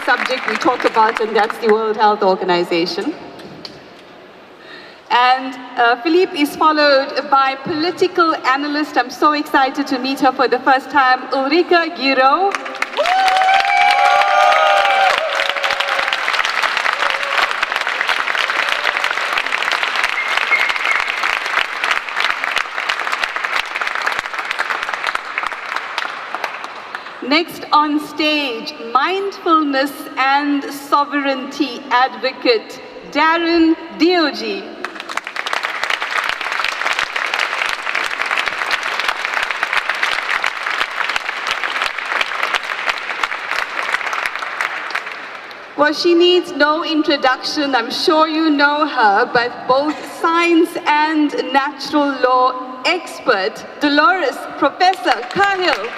subject we talk about, and that's the World Health Organization. And Philipp is followed by political analyst. I'm so excited to meet her for the first time, Ulrike Guérot. Next on stage, mindfulness and sovereignty advocate, Darren Deojee. Well, she needs no introduction. I'm sure you know her, but both science and natural law expert, Dolores Professor Cahill.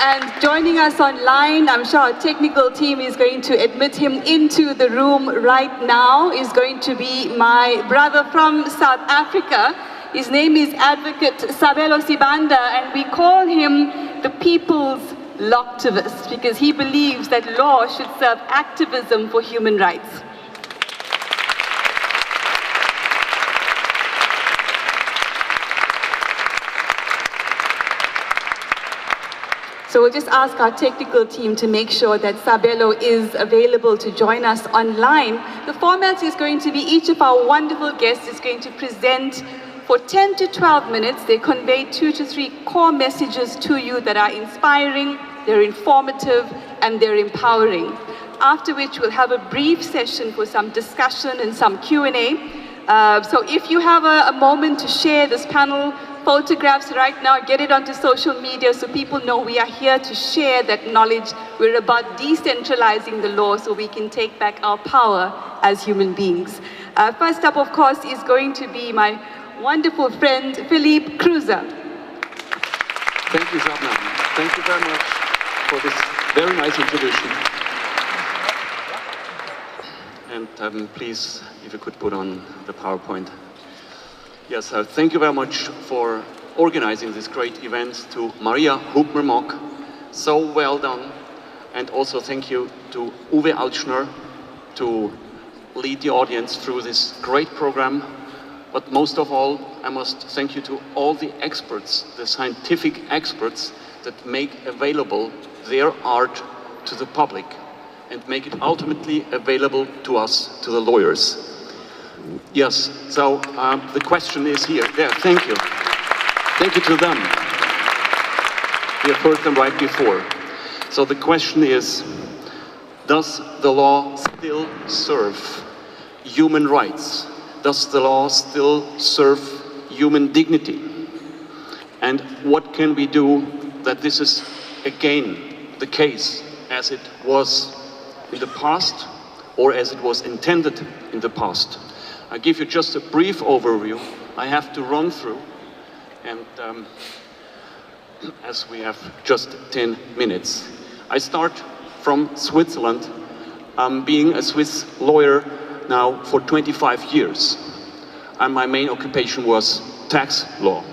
And joining us online, I'm sure our technical team is going to admit him into the room right now, is going to be my brother from South Africa. His name is Advocate Sabelo Sibanda, and we call him the people's lawtivist because he believes that law should serve activism for human rights. So we'll just ask our technical team to make sure that Sabelo is available to join us online. The format is going to be each of our wonderful guests is going to present for 10 to 12 minutes. They convey 2 to 3 core messages to you that are inspiring, they're informative, and they're empowering. After which we'll have a brief session for some discussion and some Q&A. So if you have a moment to share this panel, photographs right now, get it onto social media so people know we are here to share that knowledge. We're about decentralizing the law so we can take back our power as human beings. First up, of course, is going to be my wonderful friend, Philipp Kruse. Thank you, Shabnam. Thank you very much for this very nice introduction. And please, if you could put on the PowerPoint. Yes, thank you very much for organizing this great event, to Maria Hubmer-Mock. So well done. And also thank you to Uwe Altschner to lead the audience through this great program. But most of all, I must thank you to all the experts, the scientific experts that make available their art to the public and make it ultimately available to us, to the lawyers. Yes, so the question is here. Yeah, thank you. Thank you to them. We have heard them right before. So the question is, does the law still serve human rights? Does the law still serve human dignity? And what can we do that this is again the case as it was in the past or as it was intended in the past? I'll give you just a brief overview. I have to run through, and as we have just 10 minutes. I start from Switzerland, being a Swiss lawyer now for 25 years. And my main occupation was tax law.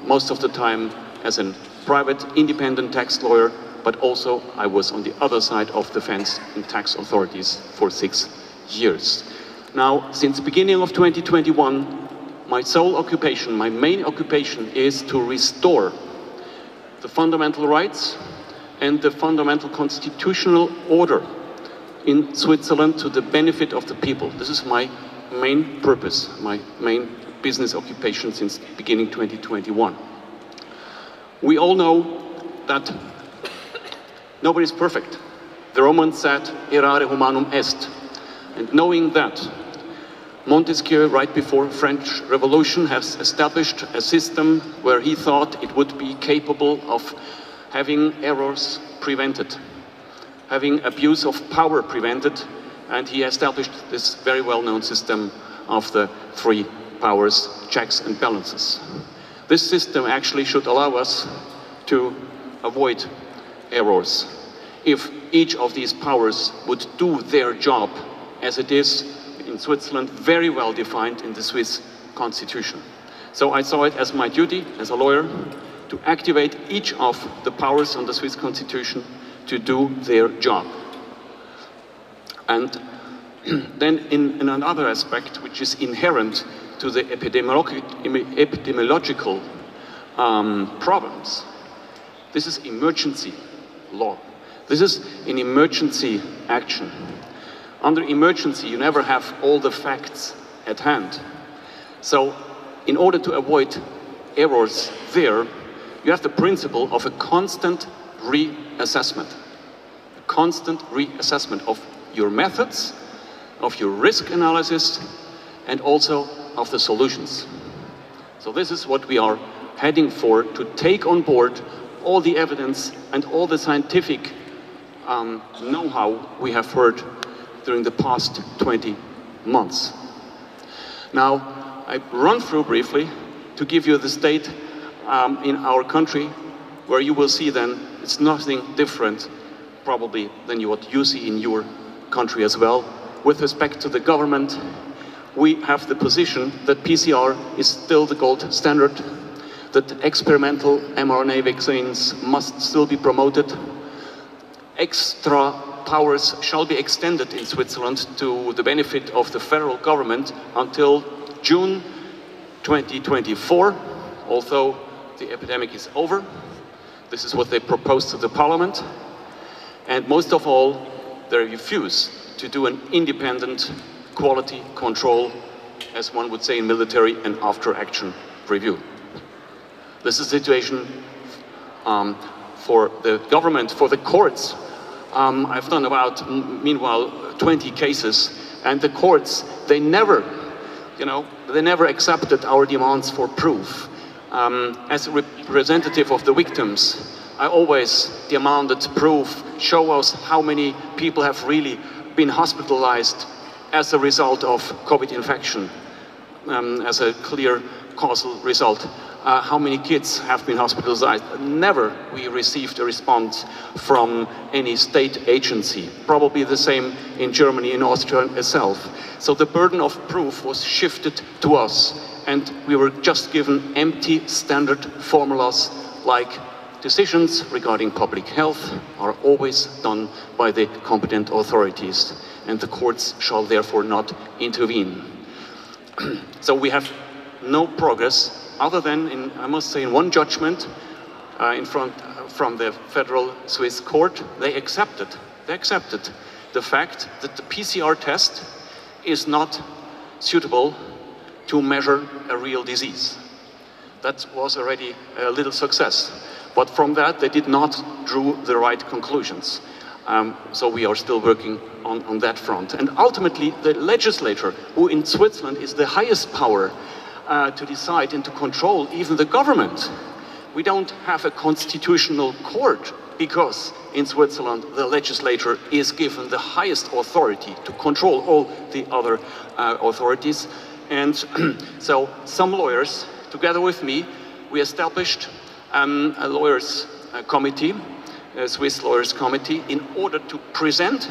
Most of the time as a private independent tax lawyer, but also I was on the other side of the fence in tax authorities for 6 years. Now, since the beginning of 2021, my sole occupation, my main occupation is to restore the fundamental rights and the fundamental constitutional order in Switzerland to the benefit of the people. This is my main purpose, my main business occupation since beginning 2021. We all know that nobody's perfect. The Romans said, errare humanum est. And knowing that, Montesquieu, right before the French Revolution, has established a system where he thought it would be capable of having errors prevented, having abuse of power prevented, and he established this very well-known system of the 3 powers, checks and balances. This system actually should allow us to avoid errors. If each of these powers would do their job as it is in Switzerland very well defined in the Swiss constitution. So I saw it as my duty as a lawyer to activate each of the powers on the Swiss constitution to do their job. And then in another aspect, which is inherent to the epidemiological problems, this is emergency law. This is an emergency action. Under emergency, you never have all the facts at hand. So in order to avoid errors there, you have the principle of a constant reassessment. A constant reassessment of your methods, of your risk analysis, and also of the solutions. So this is what we are heading for, to take on board all the evidence and all the scientific know-how we have heard during the past 20 months. Now, I run through briefly to give you the state in our country, where you will see then it's nothing different probably than what you see in your country as well. With respect to the government, we have the position that PCR is still the gold standard, that experimental mRNA vaccines must still be promoted. Extra powers shall be extended in Switzerland to the benefit of the federal government until June 2024, although the epidemic is over. This is what they propose to the parliament. And most of all, they refuse to do an independent quality control, as one would say in military, and after-action review. This is a situation for the government, for the courts. I've done about, meanwhile, 20 cases, and the courts, they never accepted our demands for proof. As a representative of the victims, I always demanded proof, show us how many people have really been hospitalized as a result of COVID infection, as a clear causal result. How many kids have been hospitalized? Never we received a response from any state agency. Probably the same in Germany, in Austria itself. So the burden of proof was shifted to us, and we were just given empty standard formulas like decisions regarding public health are always done by the competent authorities, and the courts shall therefore not intervene. So we have no progress other than, I must say, in one judgment from the federal Swiss court. They accepted the fact that the PCR test is not suitable to measure a real disease. That was already a little success. But from that, they did not draw the right conclusions. So we are still working on that front. And ultimately, the legislator, who in Switzerland is the highest power to decide and to control even the government, we don't have a constitutional court, because in Switzerland, the legislature is given the highest authority to control all the other authorities. And so some lawyers, together with me, we established a lawyers committee, a Swiss lawyers committee, in order to present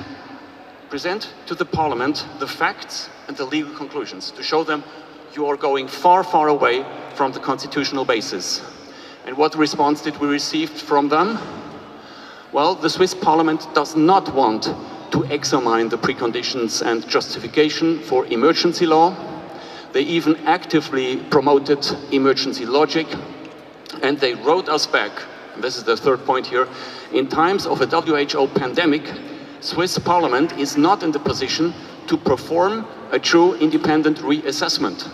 to the parliament the facts and the legal conclusions, to show them you are going far, far away from the constitutional basis. And what response did we receive from them? Well, the Swiss parliament does not want to examine the preconditions and justification for emergency law. They even actively promoted emergency logic, and they wrote us back, and this is the third point here, in times of a WHO pandemic, Swiss parliament is not in the position to perform a true independent reassessment.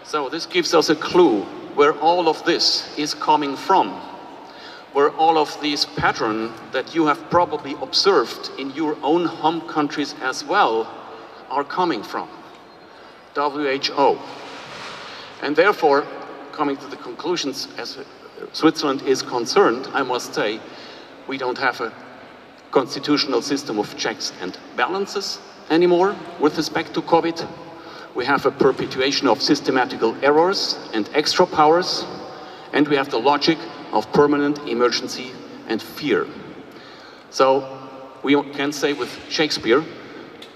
So this gives us a clue where all of this is coming from, where all of these patterns that you have probably observed in your own home countries as well are coming from. WHO. And therefore, coming to the conclusions as Switzerland is concerned, I must say, we don't have a constitutional system of checks and balances anymore with respect to COVID. We have a perpetuation of systematical errors and extra powers, and we have the logic of permanent emergency and fear. So we can say with Shakespeare,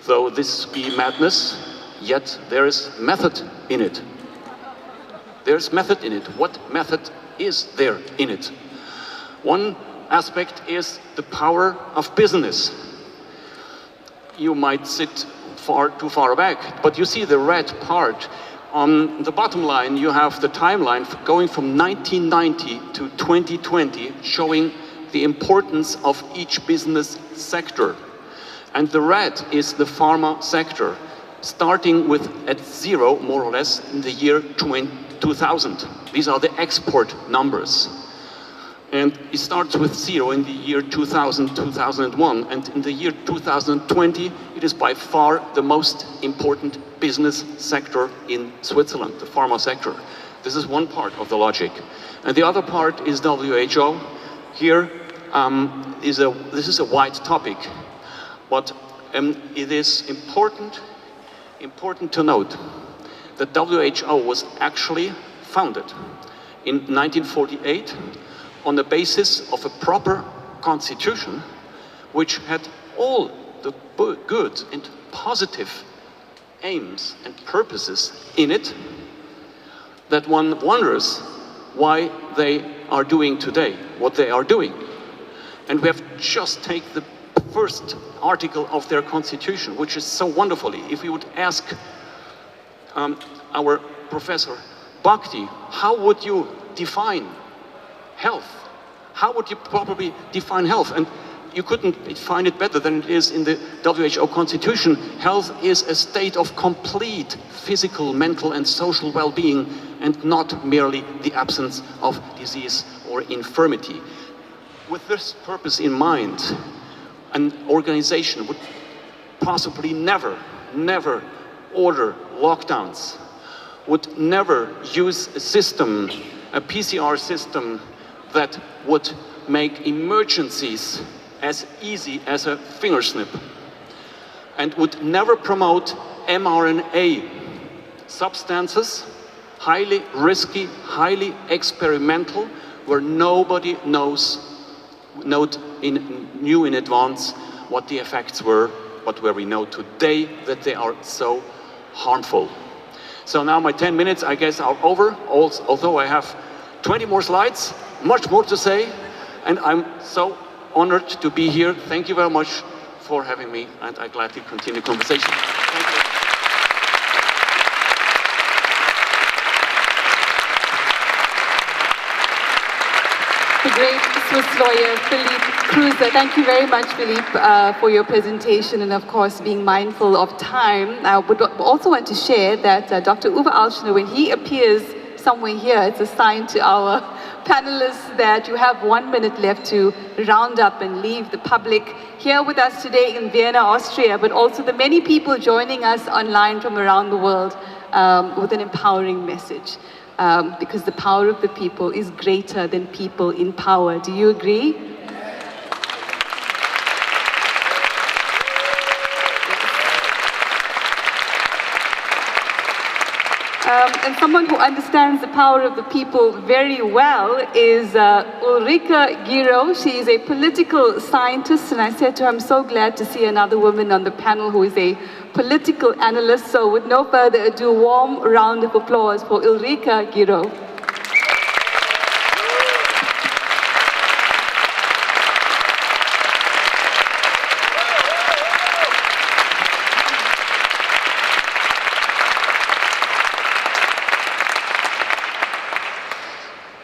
though this be madness, yet there is method in it. There's method in it. What method is there in it? One aspect is the power of business. You might sit too far back, but you see the red part. On the bottom line, you have the timeline going from 1990 to 2020, showing the importance of each business sector. And the red is the pharma sector, starting with at zero, more or less, in the year 2000. These are the export numbers. And it starts with zero in the year 2000, 2001. And in the year 2020, it is by far the most important business sector in Switzerland, the pharma sector. This is one part of the logic. And the other part is WHO. Here, this is a wide topic, but it is important to note that WHO was actually founded in 1948 on the basis of a proper constitution which had all the good and positive aims and purposes in it, that one wonders why they are doing today what they are doing. And we have just taken the first article of their constitution, which is so wonderfully. If we would ask our professor Bhakti, how would you define health? How would you probably define health? And you couldn't define it better than it is in the WHO constitution. Health is a state of complete physical, mental, and social well-being, and not merely the absence of disease or infirmity. With this purpose in mind, an organization would possibly never order lockdowns, would never use a system, a PCR system, that would make emergencies as easy as a finger snip, and would never promote mRNA substances, highly risky, highly experimental, where nobody knew in advance what the effects were, but where we know today that they are so harmful. So now my 10 minutes, I guess, are over, although I have 20 more slides, much more to say, and I'm so honored to be here. Thank you very much for having me, and I gladly continue the conversation. Thank you. The great Swiss lawyer, Philipp Kruse. Thank you very much, Philipp, for your presentation and, of course, being mindful of time. I would also want to share that Dr. Uwe Alschner, when he appears somewhere here, it's a sign to our panelists that you have 1 minute left to round up and leave the public here with us today in Vienna, Austria, but also the many people joining us online from around the world with an empowering message. Because the power of the people is greater than people in power. Do you agree? And someone who understands the power of the people very well is Ulrike Guérot. She is a political scientist, and I said to her, I'm so glad to see another woman on the panel who is a political analyst. So with no further ado, warm round of applause for Ulrike Guérot.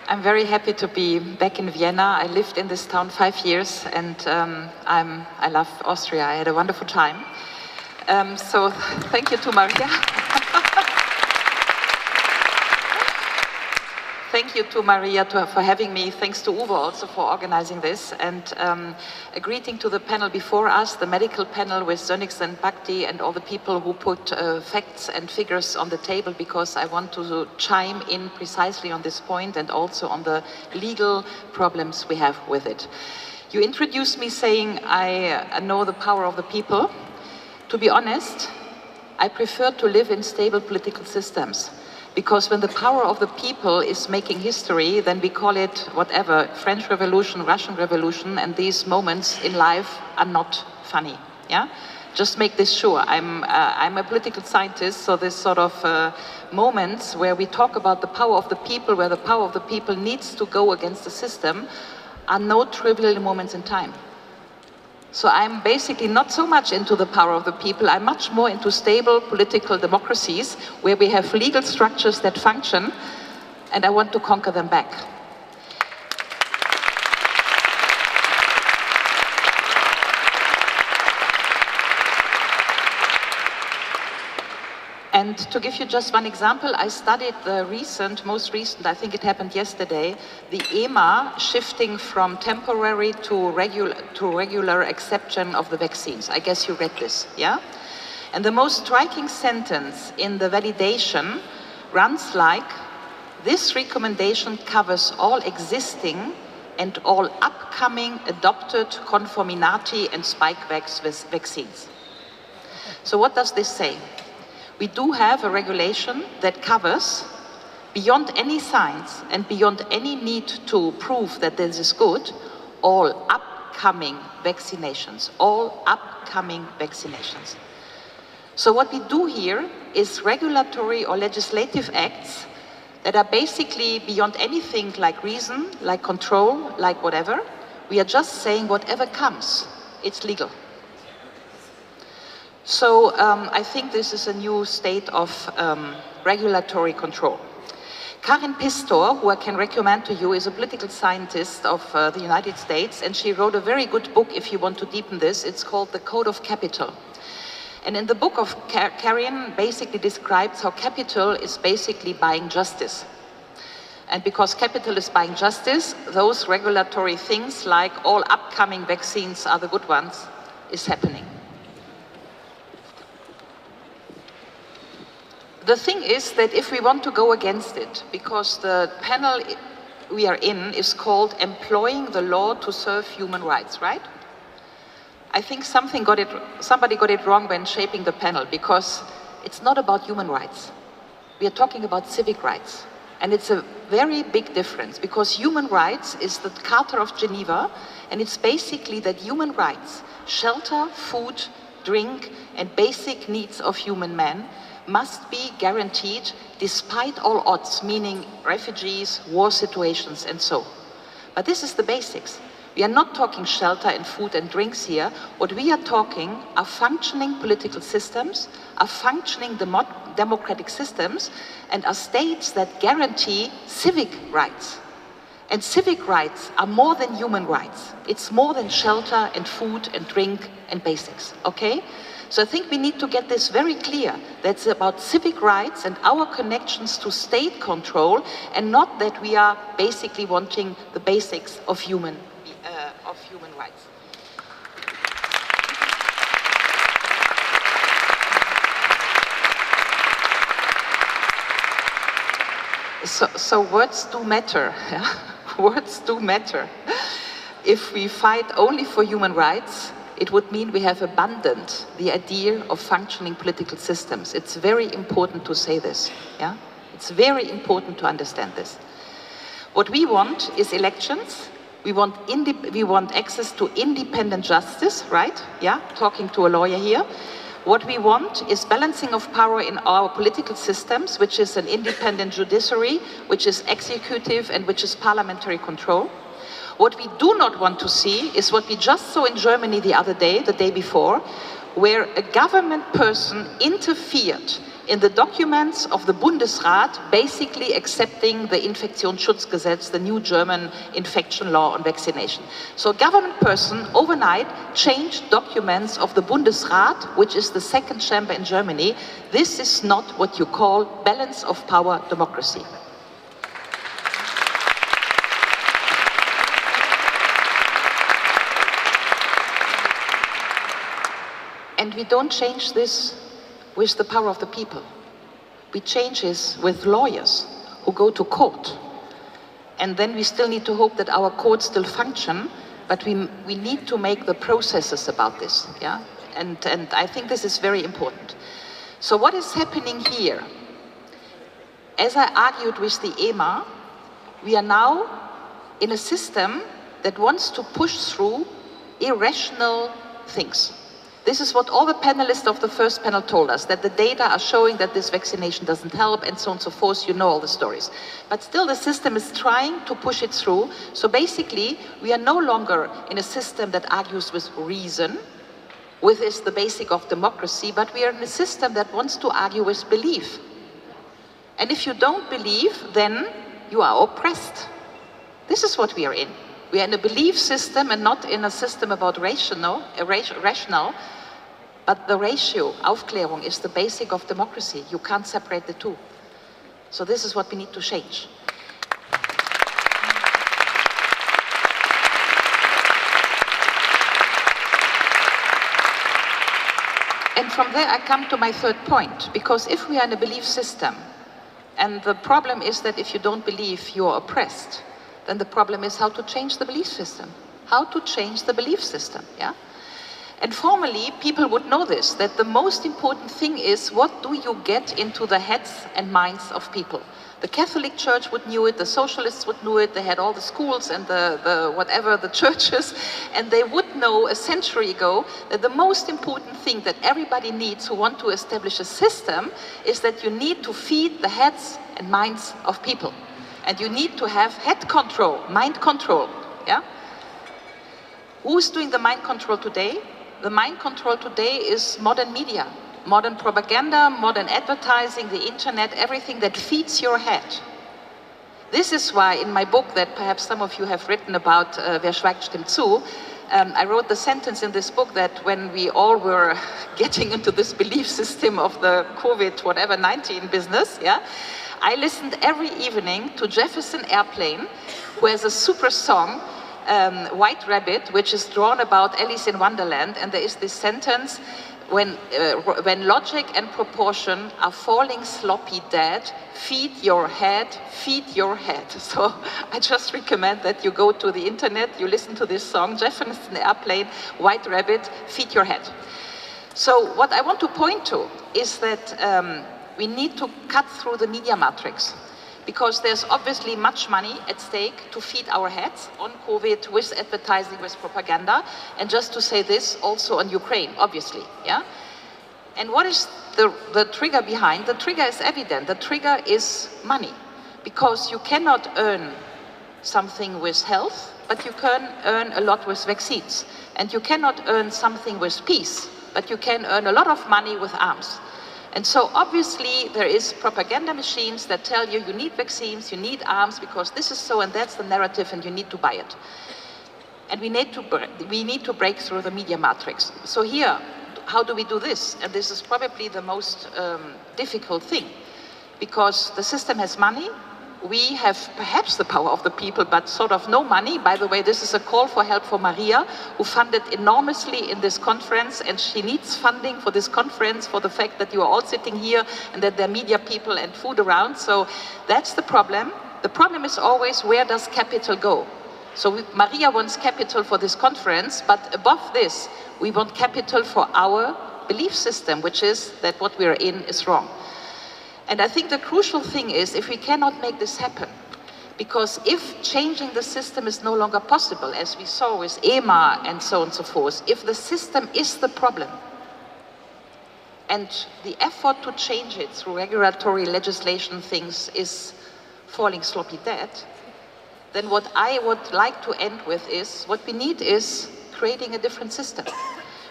I'm very happy to be back in Vienna. I lived in this town 5 years, and I love Austria. I had a wonderful time. So thank you to Maria. Thank you to Maria for having me. Thanks to Uwe also for organizing this. And a greeting to the panel before us, the medical panel with Sönix and Bhakti, and all the people who put facts and figures on the table, because I want to chime in precisely on this point and also on the legal problems we have with it. You introduced me saying I know the power of the people. To be honest, I prefer to live in stable political systems. Because when the power of the people is making history, then we call it whatever, French Revolution, Russian Revolution, and these moments in life are not funny, yeah? Just make this sure. I'm a political scientist, so this sort of moments where we talk about the power of the people, where the power of the people needs to go against the system, are no trivial moments in time. So I'm basically not so much into the power of the people, I'm much more into stable political democracies where we have legal structures that function, and I want to conquer them back. And to give you just one example, I studied the most recent, I think it happened yesterday, the EMA shifting from temporary to regular acceptance of the vaccines. I guess you read this, yeah? And the most striking sentence in the validation runs like, this recommendation covers all existing and all upcoming adopted conformity and Spikevax vaccines. So what does this say? We do have a regulation that covers, beyond any science and beyond any need to prove that this is good, all upcoming vaccinations, all upcoming vaccinations. So what we do here is regulatory or legislative acts that are basically beyond anything like reason, like control, like whatever. We are just saying whatever comes, it's legal. So I think this is a new state of regulatory control. Karin Pistor, who I can recommend to you, is a political scientist of the United States, and she wrote a very good book if you want to deepen this. It's called The Code of Capital. And in the book of Karin basically describes how capital is basically buying justice. And because capital is buying justice, those regulatory things like all upcoming vaccines are the good ones is happening. The thing is that if we want to go against it, because the panel we are in is called Employing the Law to Serve Human Rights, right? I think somebody got it wrong when shaping the panel, because it's not about human rights. We are talking about civic rights. And it's a very big difference, because human rights is the Charter of Geneva, and it's basically that human rights, shelter, food, drink, and basic needs of human men must be guaranteed despite all odds, meaning refugees, war situations, and so. But this is the basics. We are not talking shelter and food and drinks here. What we are talking are functioning political systems, are functioning democratic systems, and are states that guarantee civic rights. And civic rights are more than human rights. It's more than shelter and food and drink and basics, okay? So I think we need to get this very clear. That's about civic rights and our connections to state control, and not that we are basically wanting the basics of human rights. So words do matter. Yeah? Words do matter. If we fight only for human rights, it would mean we have abandoned the idea of functioning political systems. It's very important to say this. Yeah? It's very important to understand this. What we want is elections. We want access to independent justice, right? Yeah, talking to a lawyer here. What we want is balancing of power in our political systems, which is an independent judiciary, which is executive, and which is parliamentary control. What we do not want to see is what we just saw in Germany the other day, the day before, where a government person interfered in the documents of the Bundesrat, basically accepting the Infektionsschutzgesetz, the new German infection law on vaccination. So a government person overnight changed documents of the Bundesrat, which is the second chamber in Germany. This is not what you call balance of power democracy. And we don't change this with the power of the people. We change this with lawyers who go to court. And then we still need to hope that our courts still function, but we need to make the processes about this, yeah? And I think this is very important. So what is happening here? As I argued with the EMA, we are now in a system that wants to push through irrational things. This is what all the panelists of the first panel told us, that the data are showing that this vaccination doesn't help and so on and so forth. You know all the stories. But still the system is trying to push it through. So basically, we are no longer in a system that argues with reason, which is the basic of democracy, but we are in a system that wants to argue with belief. And if you don't believe, then you are oppressed. This is what we are in. We are in a belief system and not in a system about rational, but the ratio, Aufklärung, is the basic of democracy. You can't separate the two. So this is what we need to change. And from there I come to my third point, because if we are in a belief system, and the problem is that if you don't believe, you're oppressed, then the problem is how to change the belief system. How to change the belief system, yeah? And formerly, people would know this, that the most important thing is what do you get into the heads and minds of people. The Catholic Church would knew it, the Socialists would know it, they had all the schools and the churches, and they would know a century ago that the most important thing that everybody needs who want to establish a system is that you need to feed the heads and minds of people. And you need to have head control, mind control, yeah? Who's doing the mind control today? The mind control today is modern media, modern propaganda, modern advertising, the internet, everything that feeds your head. This is why in my book that perhaps some of you have written about, Wer schweigt stimmt zu, I wrote the sentence in this book that when we all were getting into this belief system of the COVID, whatever, 19 business, yeah, I listened every evening to Jefferson Airplane, who has a super song, White Rabbit, which is drawn about Alice in Wonderland, and there is this sentence, when logic and proportion are falling sloppy dead, feed your head, feed your head. So I just recommend that you go to the internet, you listen to this song, Jefferson Airplane, White Rabbit, feed your head. So what I want to point to is that we need to cut through the media matrix, because there's obviously much money at stake to feed our heads on COVID, with advertising, with propaganda, and just to say this, also on Ukraine, obviously, yeah? And what is the trigger behind? The trigger is evident. The trigger is money, because you cannot earn something with health, but you can earn a lot with vaccines. And you cannot earn something with peace, but you can earn a lot of money with arms. And so obviously there is propaganda machines that tell you you need vaccines, you need arms, because this is so and that's the narrative and you need to buy it. And we need to break through the media matrix. So here, how do we do this? And this is probably the most difficult thing, because the system has money. We have perhaps the power of the people, but sort of no money. By the way, this is a call for help for Maria, who funded enormously in this conference, and she needs funding for this conference for the fact that you are all sitting here and that there are media people and food around. So that's the problem. The problem is always, where does capital go? So Maria wants capital for this conference, but above this, we want capital for our belief system, which is that what we are in is wrong. And I think the crucial thing is if we cannot make this happen, because if changing the system is no longer possible, as we saw with EMA and so on and so forth, if the system is the problem, and the effort to change it through regulatory legislation things is falling sloppy dead, then what I would like to end with is, what we need is creating a different system.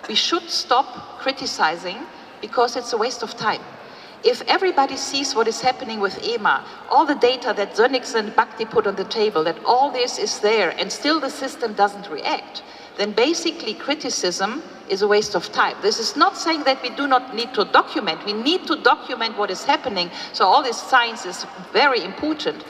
We should stop criticizing, because it's a waste of time. If everybody sees what is happening with EMA, all the data that Sönnigsen and Bhakti put on the table, that all this is there and still the system doesn't react, then basically criticism is a waste of time. This is not saying that we do not need to document. We need to document what is happening. So all this science is very important.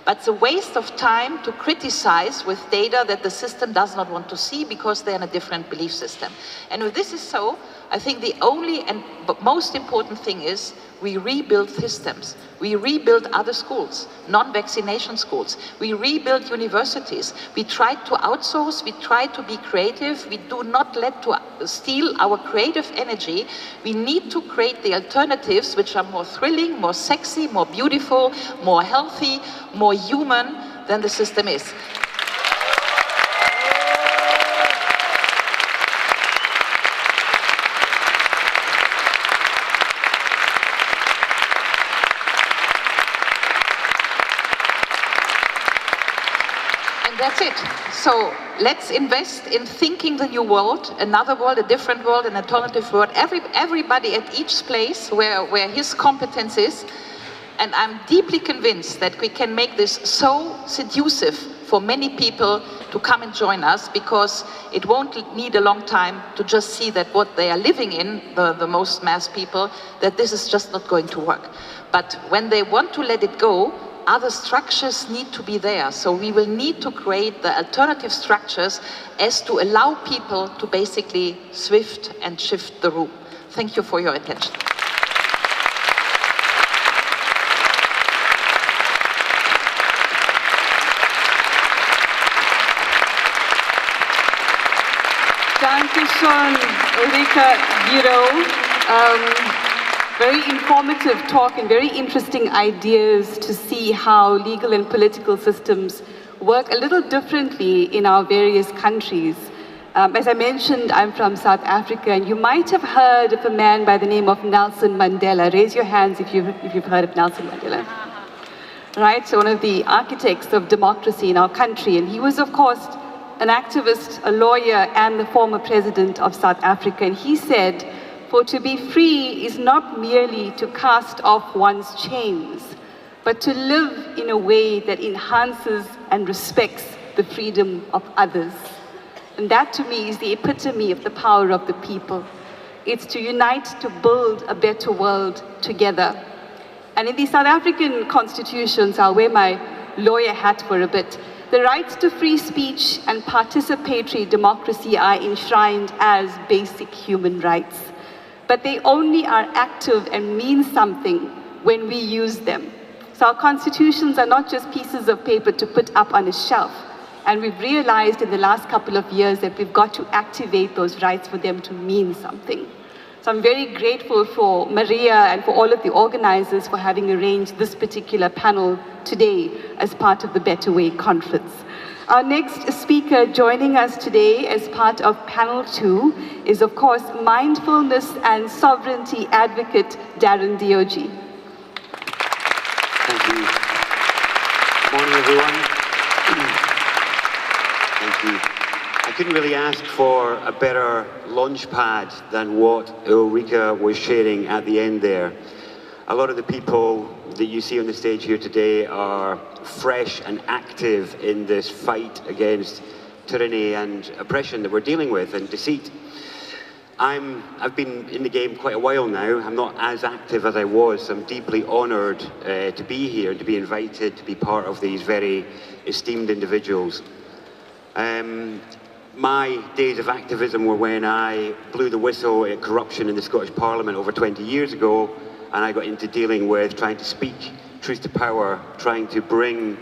But it's a waste of time to criticize with data that the system does not want to see because they're in a different belief system. And if this is so, I think the only and most important thing is we rebuild systems. We rebuild other schools, non-vaccination schools. We rebuild universities. We try to outsource. We try to be creative. We do not let to steal our creative energy. We need to create the alternatives which are more thrilling, more sexy, more beautiful, more healthy, more human than the system is. That's it. So let's invest in thinking the new world, another world, a different world, an alternative world. Everybody at each place where his competence is. And I'm deeply convinced that we can make this so seductive for many people to come and join us, because it won't need a long time to just see that what they are living in, the most mass people, that this is just not going to work. But when they want to let it go, other structures need to be there. So we will need to create the alternative structures as to allow people to basically shift the room. Thank you for your attention. Dankeschön, Ulrike Guérot. Very informative talk and very interesting ideas to see how legal and political systems work a little differently in our various countries. As I mentioned, I'm from South Africa, and you might have heard of a man by the name of Nelson Mandela. Raise your hands if you've heard of Nelson Mandela. Right, so one of the architects of democracy in our country, and he was, of course, an activist, a lawyer, and the former president of South Africa. And he said, "For to be free is not merely to cast off one's chains, but to live in a way that enhances and respects the freedom of others." And that to me is the epitome of the power of the people. It's to unite to build a better world together. And in the South African constitutions, I'll wear my lawyer hat for a bit, the rights to free speech and participatory democracy are enshrined as basic human rights. But they only are active and mean something when we use them. So our constitutions are not just pieces of paper to put up on a shelf. And we've realized in the last couple of years that we've got to activate those rights for them to mean something. So I'm very grateful for Maria and for all of the organizers for having arranged this particular panel today as part of the Better Way conference. Our next speaker joining us today as part of panel 2 is, of course, mindfulness and sovereignty advocate Darren Deojee. Thank you. Good morning, everyone. Thank you. I couldn't really ask for a better launch pad than what Ulrike was sharing at the end there. A lot of the people that you see on the stage here today are fresh and active in this fight against tyranny and oppression that we're dealing with, and deceit. I've been in the game quite a while now. I'm not as active as I was. I'm deeply honored to be here, to be invited to be part of these very esteemed individuals. My days of activism were when I blew the whistle at corruption in the Scottish Parliament over 20 years ago, and I got into dealing with trying to speak truth to power, trying to bring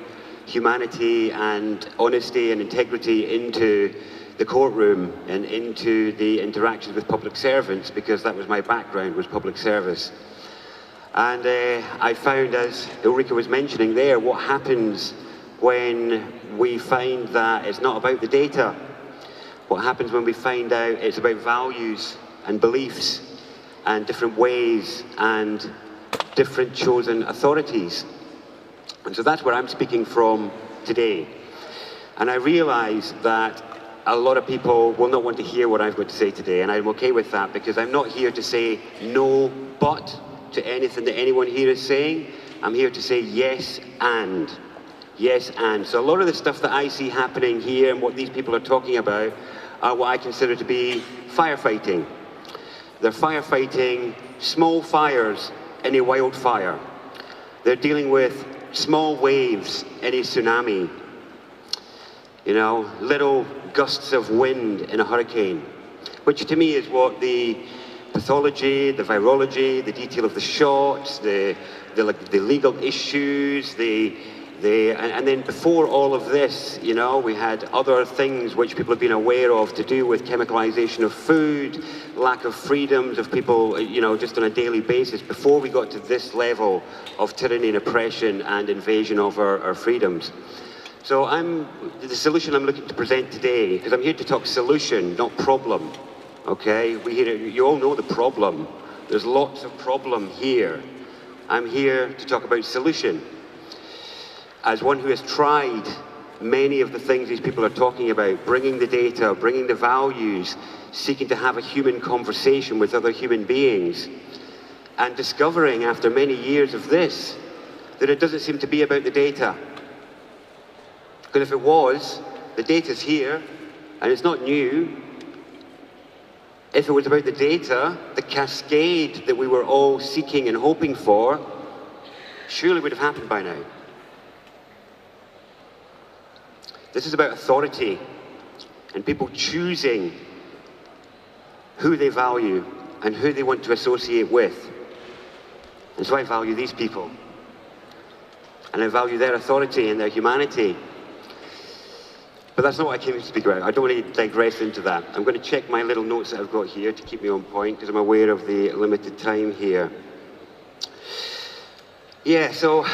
humanity and honesty and integrity into the courtroom and into the interactions with public servants, because that was my background, was public service. And I found, as Ulrike was mentioning there, what happens when we find that it's not about the data. What happens when we find out it's about values and beliefs and different ways and different chosen authorities. And so that's where I'm speaking from today. And I realize that a lot of people will not want to hear what I've got to say today, and I'm okay with that, because I'm not here to say no but to anything that anyone here is saying. I'm here to say yes and. Yes and. So a lot of the stuff that I see happening here and what these people are talking about are what I consider to be firefighting. They're firefighting small fires in a wildfire. They're dealing with small waves in a tsunami. You know, little gusts of wind in a hurricane, which to me is what the pathology, the virology, the detail of the shots, the legal issues, and then before all of this, you know, we had other things which people have been aware of to do with chemicalization of food, lack of freedoms of people, you know, just on a daily basis, before we got to this level of tyranny and oppression and invasion of our freedoms. So the solution I'm looking to present today, because I'm here to talk solution, not problem, okay? You all know the problem. There's lots of problem here. I'm here to talk about solution. As one who has tried many of the things these people are talking about, bringing the data, bringing the values, seeking to have a human conversation with other human beings, and discovering after many years of this that it doesn't seem to be about the data. Because if it was, the data's here, and it's not new. If it was about the data, the cascade that we were all seeking and hoping for, surely would have happened by now. This is about authority and people choosing who they value and who they want to associate with. And so I value these people. And I value their authority and their humanity. But that's not what I came to speak about. I don't want to digress into that. I'm going to check my little notes that I've got here to keep me on point, because I'm aware of the limited time here. Yeah, so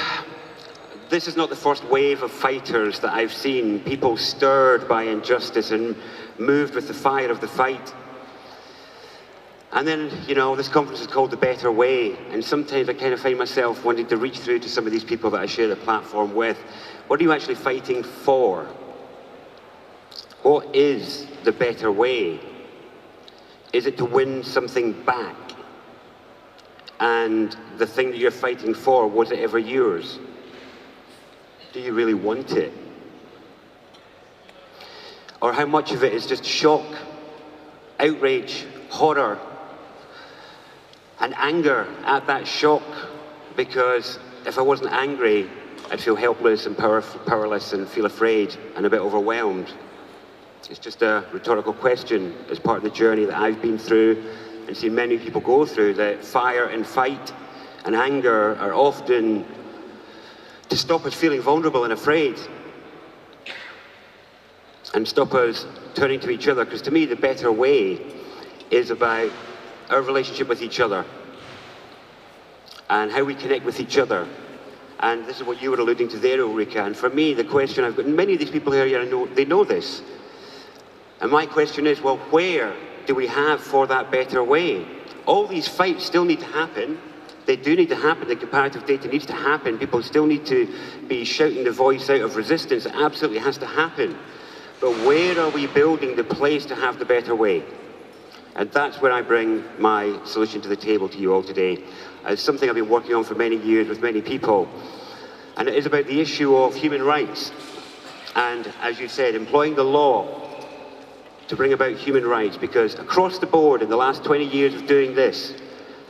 this is not the first wave of fighters that I've seen, people stirred by injustice and moved with the fire of the fight. And then, you know, this conference is called The Better Way, and sometimes I kind of find myself wanting to reach through to some of these people that I share the platform with. What are you actually fighting for? What is the better way? Is it to win something back? And the thing that you're fighting for, was it ever yours? Do you really want it? Or how much of it is just shock, outrage, horror, and anger at that shock? Because if I wasn't angry, I'd feel helpless and powerless and feel afraid and a bit overwhelmed. It's just a rhetorical question as part of the journey that I've been through and seen many people go through, that fire and fight and anger are often to stop us feeling vulnerable and afraid and stop us turning to each other. Because to me, the better way is about our relationship with each other and how we connect with each other. And this is what you were alluding to there, Ulrike. And for me, the question I've got, and many of these people here, I know, they know this. And my question is, well, where do we have for that better way? All these fights still need to happen. They do need to happen. The comparative data needs to happen. People still need to be shouting the voice out of resistance. It absolutely has to happen. But where are we building the place to have the better way? And that's where I bring my solution to the table to you all today. It's something I've been working on for many years with many people. And it is about the issue of human rights. And as you said, employing the law to bring about human rights, because across the board in the last 20 years of doing this,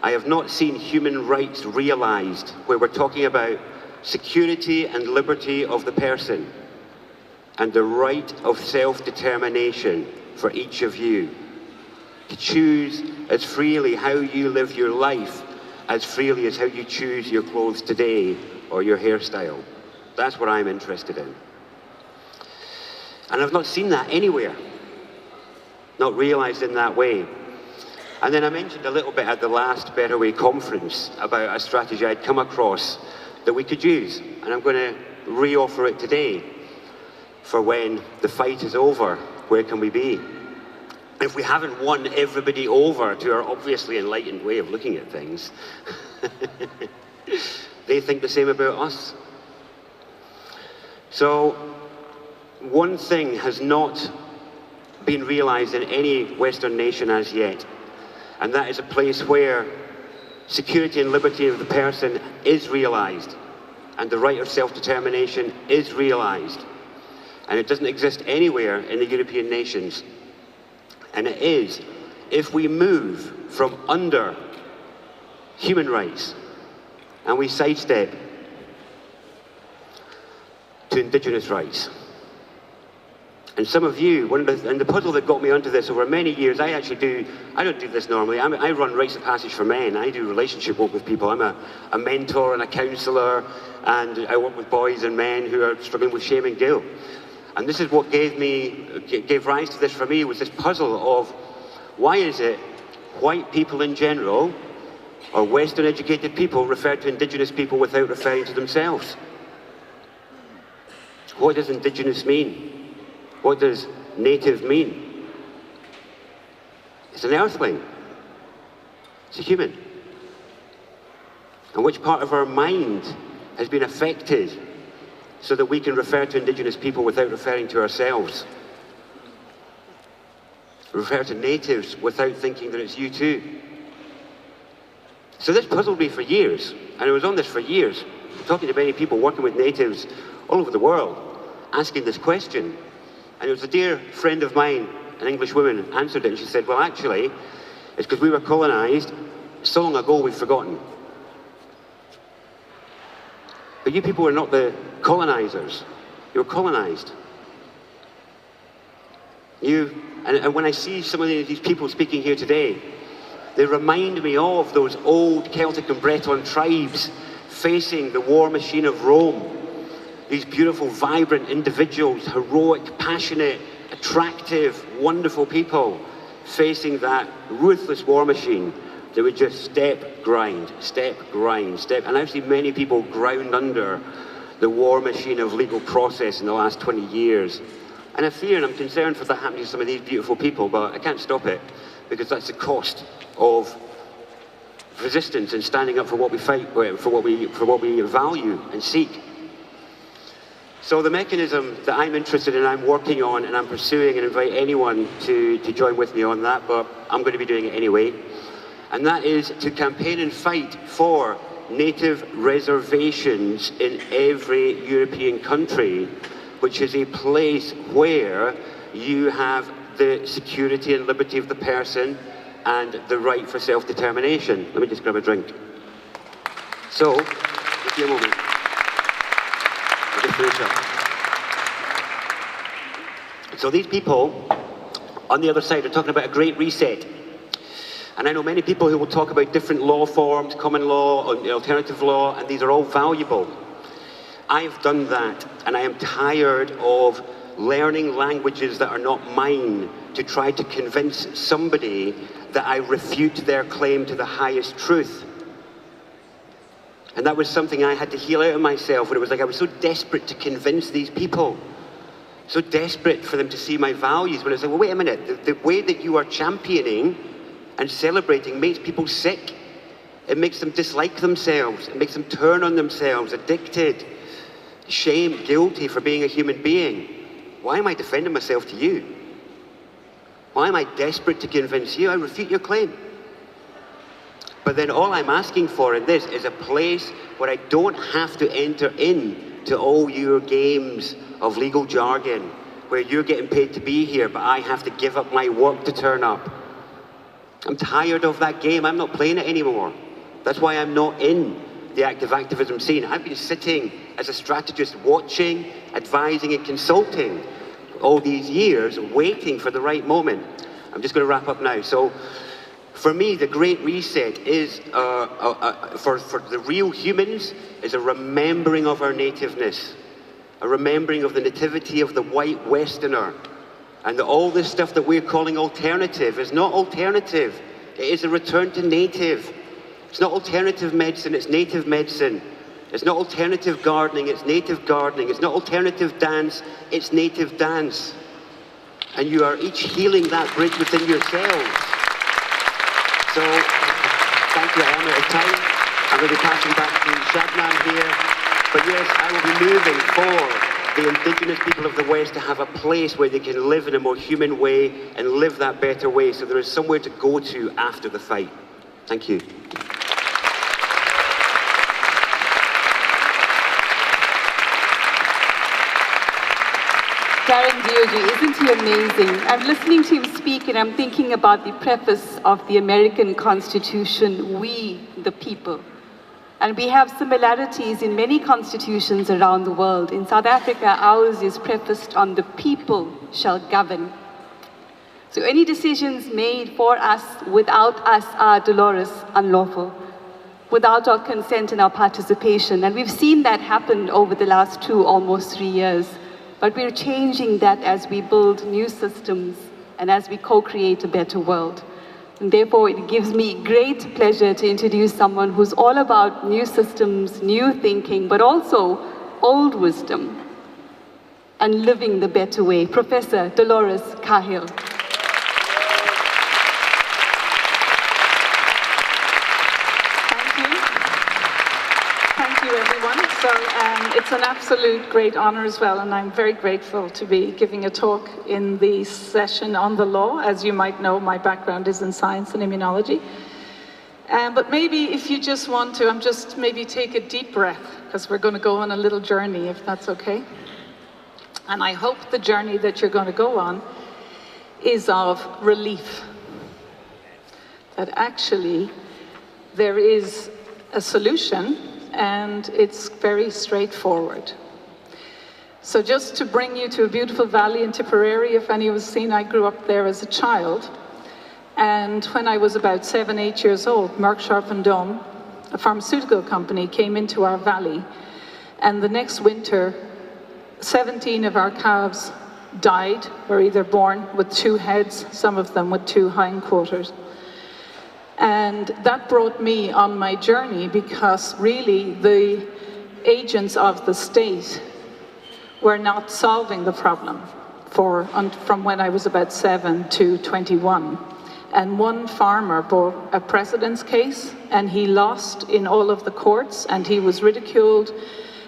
I have not seen human rights realized where we're talking about security and liberty of the person and the right of self-determination for each of you to choose as freely how you live your life as freely as how you choose your clothes today or your hairstyle. That's what I'm interested in. And I've not seen that anywhere. Not realized in that way. And then I mentioned a little bit at the last Better Way conference about a strategy I'd come across that we could use. And I'm going to re-offer it today for when the fight is over. Where can we be? If we haven't won everybody over to our obviously enlightened way of looking at things, they think the same about us. So one thing has not been realized in any Western nation as yet, and that is a place where security and liberty of the person is realized and the right of self-determination is realized. And it doesn't exist anywhere in the European nations. And it is if we move from under human rights and we sidestep to indigenous rights. And some of you, and the puzzle that got me onto this over many years, I don't do this normally. I run rites of passage for men. I do relationship work with people. I'm a mentor and a counsellor, and I work with boys and men who are struggling with shame and guilt. And this is what gave rise to this for me, was this puzzle of why is it white people in general, or Western educated people, refer to indigenous people without referring to themselves? What does indigenous mean? What does native mean? It's an earthling. It's a human. And which part of our mind has been affected so that we can refer to Indigenous people without referring to ourselves. Refer to natives without thinking that it's you too. So this puzzled me for years, and I was on this for years, talking to many people, working with natives all over the world, asking this question. And it was a dear friend of mine, an English woman, answered it, and she said, well, actually, it's because we were colonized so long ago we've forgotten. But you people were not the colonizers. You were colonized. And when I see some of these people speaking here today, they remind me of those old Celtic and Breton tribes facing the war machine of Rome. These beautiful, vibrant individuals, heroic, passionate, attractive, wonderful people facing that ruthless war machine. They would just step, grind, step, grind, step. And I've seen many people ground under the war machine of legal process in the last 20 years. And I fear and I'm concerned for that happening to some of these beautiful people, but I can't stop it because that's the cost of resistance and standing up for what we fight, for what we value and seek. So the mechanism that I'm interested in, I'm working on and I'm pursuing, and invite anyone to join with me on that, but I'm going to be doing it anyway. And that is to campaign and fight for native reservations in every European country, which is a place where you have the security and liberty of the person and the right for self-determination. Let me just grab a drink. So, give me a moment. I'll just finish up. So these people on the other side are talking about a great reset. And I know many people who will talk about different law forms, common law, alternative law, and these are all valuable. I've done that, and I am tired of learning languages that are not mine to try to convince somebody that I refute their claim to the highest truth. And that was something I had to heal out of myself, when it was like I was so desperate to convince these people, so desperate for them to see my values, when I was like, well, wait a minute, the way that you are championing and celebrating makes people sick. It makes them dislike themselves. It makes them turn on themselves, addicted, shamed, guilty for being a human being. Why am I defending myself to you? Why am I desperate to convince you? I refute your claim. But then all I'm asking for in this is a place where I don't have to enter into all your games of legal jargon, where you're getting paid to be here, but I have to give up my work to turn up. I'm tired of that game. I'm not playing it anymore. That's why I'm not in the active activism scene. I've been sitting as a strategist, watching, advising and consulting all these years, waiting for the right moment. I'm just going to wrap up now. So for me, the Great Reset is, for the real humans, is a remembering of our nativeness, a remembering of the nativity of the white Westerner. And all this stuff that we're calling alternative is not alternative. It is a return to native. It's not alternative medicine, it's native medicine. It's not alternative gardening, it's native gardening. It's not alternative dance, it's native dance. And you are each healing that bridge within yourselves. So, thank you, I am out of time. I'm going to be passing back to Shabnam here. But yes, I will be moving for the Indigenous people of the West to have a place where they can live in a more human way and live that better way, so there is somewhere to go to after the fight. Thank you. Darren Deojee, isn't he amazing? I'm listening to him speak and I'm thinking about the preface of the American Constitution, we the people. And we have similarities in many constitutions around the world. In South Africa, ours is prefaced on the people shall govern. So any decisions made for us, without us, are, Dolores, unlawful, without our consent and our participation. And we've seen that happen over the last almost 3 years. But we're changing that as we build new systems and as we co-create a better world. And therefore, it gives me great pleasure to introduce someone who's all about new systems, new thinking, but also old wisdom and living the better way. Professor Dolores Cahill. Thank you. Thank you, everyone. everyone. So it's an absolute great honor as well, and I'm very grateful to be giving a talk in the session on the law. As you might know, my background is in science and immunology. But maybe if you just want to, maybe take a deep breath, because we're going to go on a little journey, if that's okay. And I hope the journey that you're going to go on is of relief. That actually there is a solution, and it's very straightforward. So just to bring you to a beautiful valley in Tipperary, if any was seen, I grew up there as a child. And when I was about 7, 8 years old, Merck Sharp and Dohme, a pharmaceutical company, came into our valley. And the next winter, 17 of our calves died, were either born with 2 heads, some of them with 2 hindquarters. And that brought me on my journey, because really the agents of the state were not solving the problem from when I was about 7 to 21. And one farmer brought a precedence case, and he lost in all of the courts, and he was ridiculed.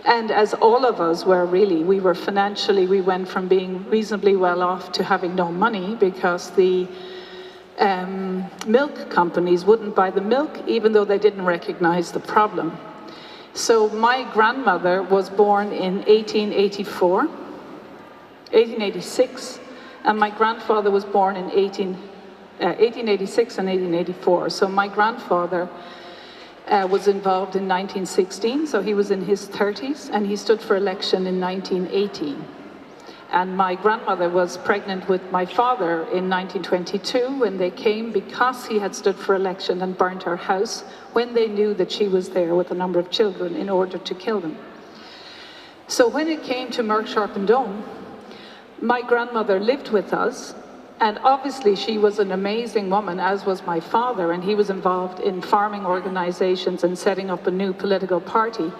And as all of us were really, we went from being reasonably well off to having no money, because the milk companies wouldn't buy the milk, even though they didn't recognize the problem. So my grandmother was born in 1886, and my grandfather was born in 1886 and 1884. So my grandfather was involved in 1916, so he was in his 30s, and he stood for election in 1918. And my grandmother was pregnant with my father in 1922 when they came, because he had stood for election and burnt our house when they knew that she was there with a number of children in order to kill them. So when it came to Merck Sharp and Dohme, my grandmother lived with us, and obviously she was an amazing woman, as was my father, and he was involved in farming organizations and setting up a new political party,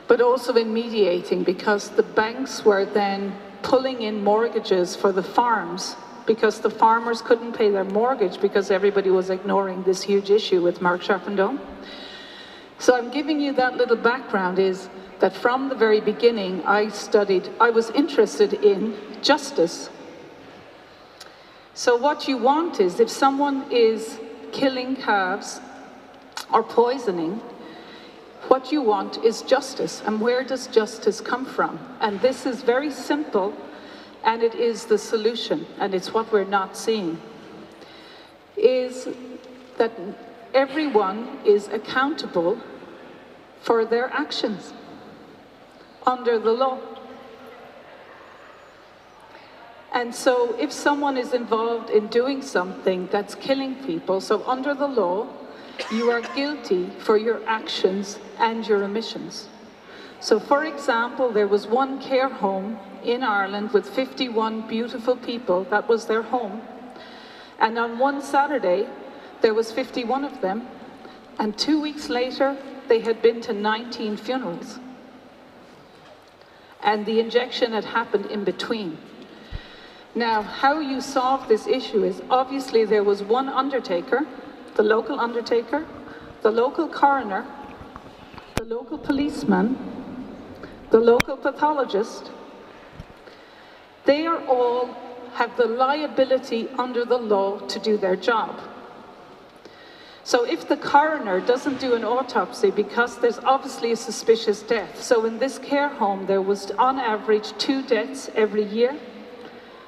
but also in mediating, because the banks were then pulling in mortgages for the farms, because the farmers couldn't pay their mortgage because everybody was ignoring this huge issue with Merck Sharp and Dohme. So I'm giving you that little background, is that from the very beginning I was interested in justice. So what you want is, if someone is killing calves or poisoning, what you want is justice. And where does justice come from? And this is very simple, and it is the solution, and it's what we're not seeing, is that everyone is accountable for their actions under the law. And so if someone is involved in doing something that's killing people, so under the law, you are guilty for your actions and your omissions. So for example, there was one care home in Ireland with 51 beautiful people. That was their home. And on one Saturday, there was 51 of them. And 2 weeks later, they had been to 19 funerals. And the injection had happened in between. Now, how you solve this issue is, obviously there was one undertaker, the local coroner, the local policeman, the local pathologist. They all have the liability under the law to do their job. So if the coroner doesn't do an autopsy because there's obviously a suspicious death, so in this care home there was on average 2 deaths every year,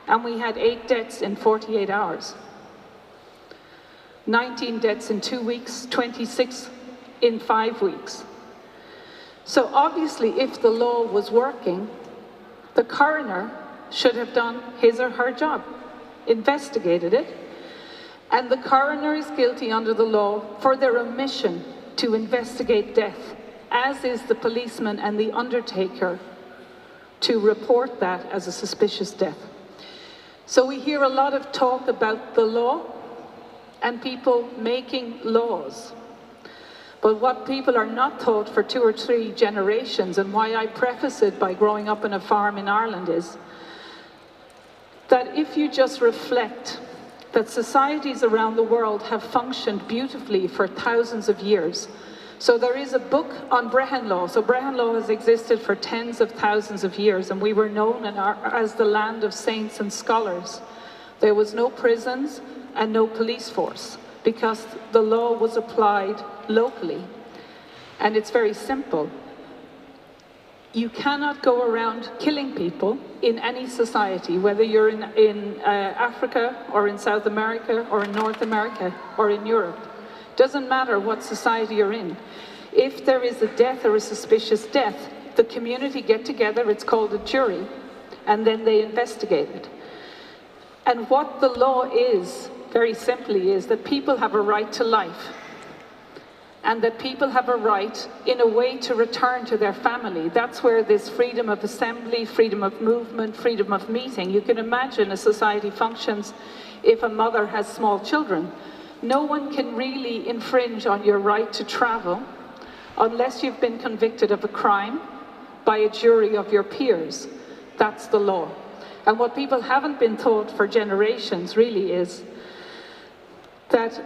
and we had 8 deaths in 48 hours. 19 deaths in 2 weeks, 26 in 5 weeks. So obviously, if the law was working, the coroner should have done his or her job, investigated it, and the coroner is guilty under the law for their omission to investigate death, as is the policeman and the undertaker to report that as a suspicious death. So we hear a lot of talk about the law and people making laws. But what people are not taught for 2 or 3 generations, and why I preface it by growing up on a farm in Ireland, is that if you just reflect that societies around the world have functioned beautifully for thousands of years, So there is a book on Brehon law. So Brehon law has existed for tens of thousands of years, and we were known as the land of saints and scholars. There was no prisons and no police force because the law was applied locally. And it's very simple. You cannot go around killing people in any society, whether you're in Africa or in South America or in North America or in Europe. Doesn't matter what society you're in. If there is a death or a suspicious death, the community get together, it's called a jury, and then they investigate it. And what the law is, very simply, is that people have a right to life, and that people have a right, in a way, to return to their family. That's where this freedom of assembly, freedom of movement, freedom of meeting. You can imagine a society functions if a mother has small children. No one can really infringe on your right to travel unless you've been convicted of a crime by a jury of your peers. That's the law. And what people haven't been taught for generations really is that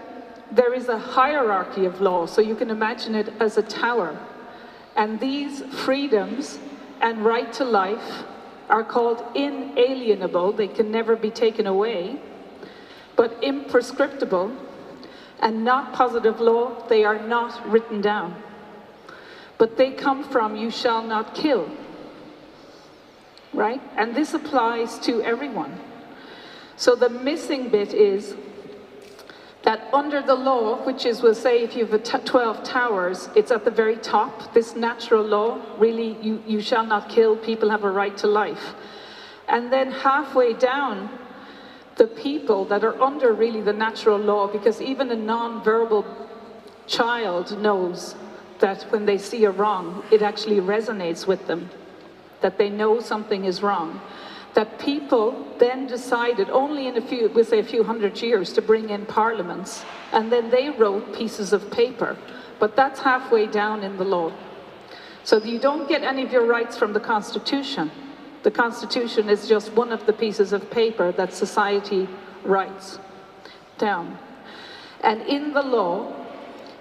there is a hierarchy of law, so you can imagine it as a tower. And these freedoms and right to life are called inalienable, they can never be taken away, but imprescriptible and not positive law, they are not written down. But they come from you shall not kill, right? And this applies to everyone. So the missing bit is that under the law, which is, we'll say if you have 12 towers, it's at the very top, this natural law, really, you shall not kill, people have a right to life. And then halfway down, the people that are under really the natural law, because even a non-verbal child knows that when they see a wrong, it actually resonates with them, that they know something is wrong. That people then decided only in we'll say a few hundred years to bring in parliaments, and then they wrote pieces of paper, but that's halfway down in the law. So you don't get any of your rights from the Constitution. The Constitution is just one of the pieces of paper that society writes down. And in the law,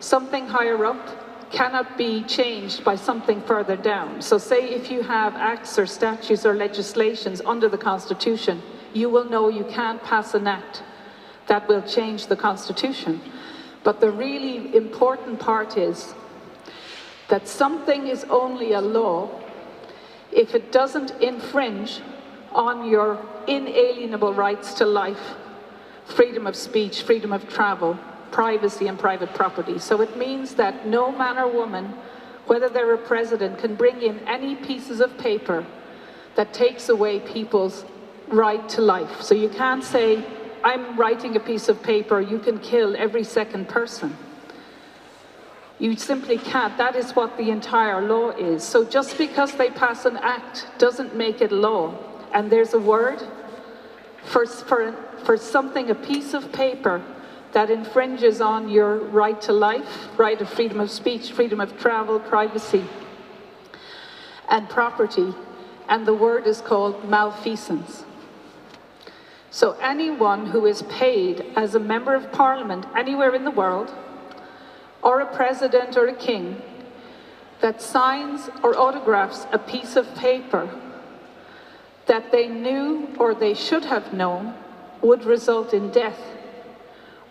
something higher up cannot be changed by something further down. So say if you have acts or statutes or legislations under the Constitution, you will know you can't pass an act that will change the Constitution. But the really important part is that something is only a law if it doesn't infringe on your inalienable rights to life, freedom of speech, freedom of travel, privacy and private property. So it means that no man or woman, whether they're a president, can bring in any pieces of paper that takes away people's right to life. So you can't say, I'm writing a piece of paper, you can kill every second person. You simply can't. That is what the entire law is. So just because they pass an act doesn't make it law. And there's a word for something, a piece of paper that infringes on your right to life, right of freedom of speech, freedom of travel, privacy, and property. And the word is called malfeasance. So anyone who is paid as a member of parliament anywhere in the world, or a president or a king, that signs or autographs a piece of paper that they knew or they should have known would result in death,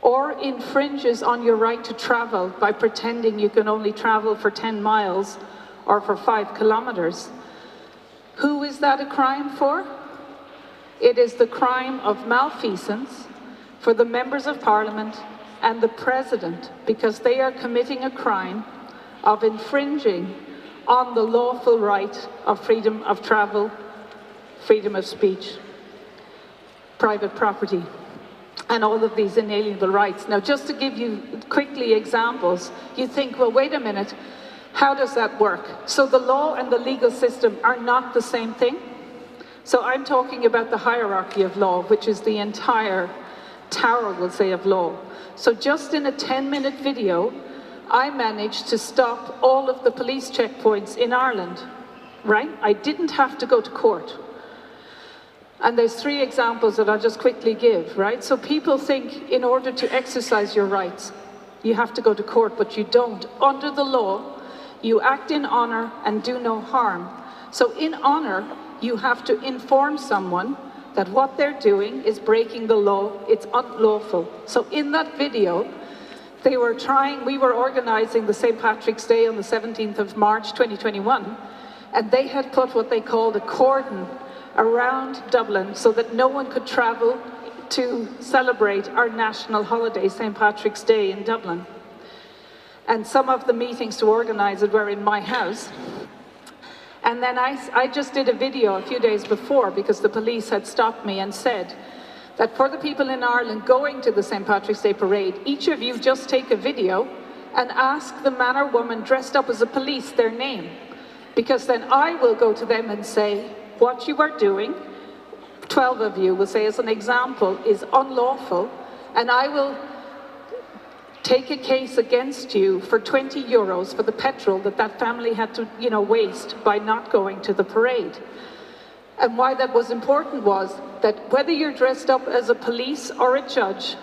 or infringes on your right to travel by pretending you can only travel for 10 miles or for 5 kilometers. Who is that a crime for? It is the crime of malfeasance for the members of parliament and the president, because they are committing a crime of infringing on the lawful right of freedom of travel, freedom of speech, private property, and all of these inalienable rights. Now, just to give you quickly examples, you think, well, wait a minute, how does that work? So the law and the legal system are not the same thing. So I'm talking about the hierarchy of law, which is the entire tower, we'll say, of law. So just in a 10-minute video, I managed to stop all of the police checkpoints in Ireland, right? I didn't have to go to court. And there's 3 examples that I'll just quickly give, right? So people think in order to exercise your rights, you have to go to court, but you don't. Under the law, you act in honor and do no harm. So in honor, you have to inform someone that what they're doing is breaking the law, it's unlawful. So in that video, we were organizing the St. Patrick's Day on the 17th of March 2021, and they had put what they called a cordon around Dublin so that no one could travel to celebrate our national holiday, St. Patrick's Day in Dublin. And some of the meetings to organize it were in my house. And then I just did a video a few days before because the police had stopped me and said that for the people in Ireland going to the St. Patrick's Day parade, each of you just take a video and ask the man or woman dressed up as a police their name. Because then I will go to them and say, what you are doing, 12 of you will say as an example, is unlawful, and I will take a case against you for 20 euros for the petrol that family had to, waste by not going to the parade. And why that was important was that whether you're dressed up as a police or a judge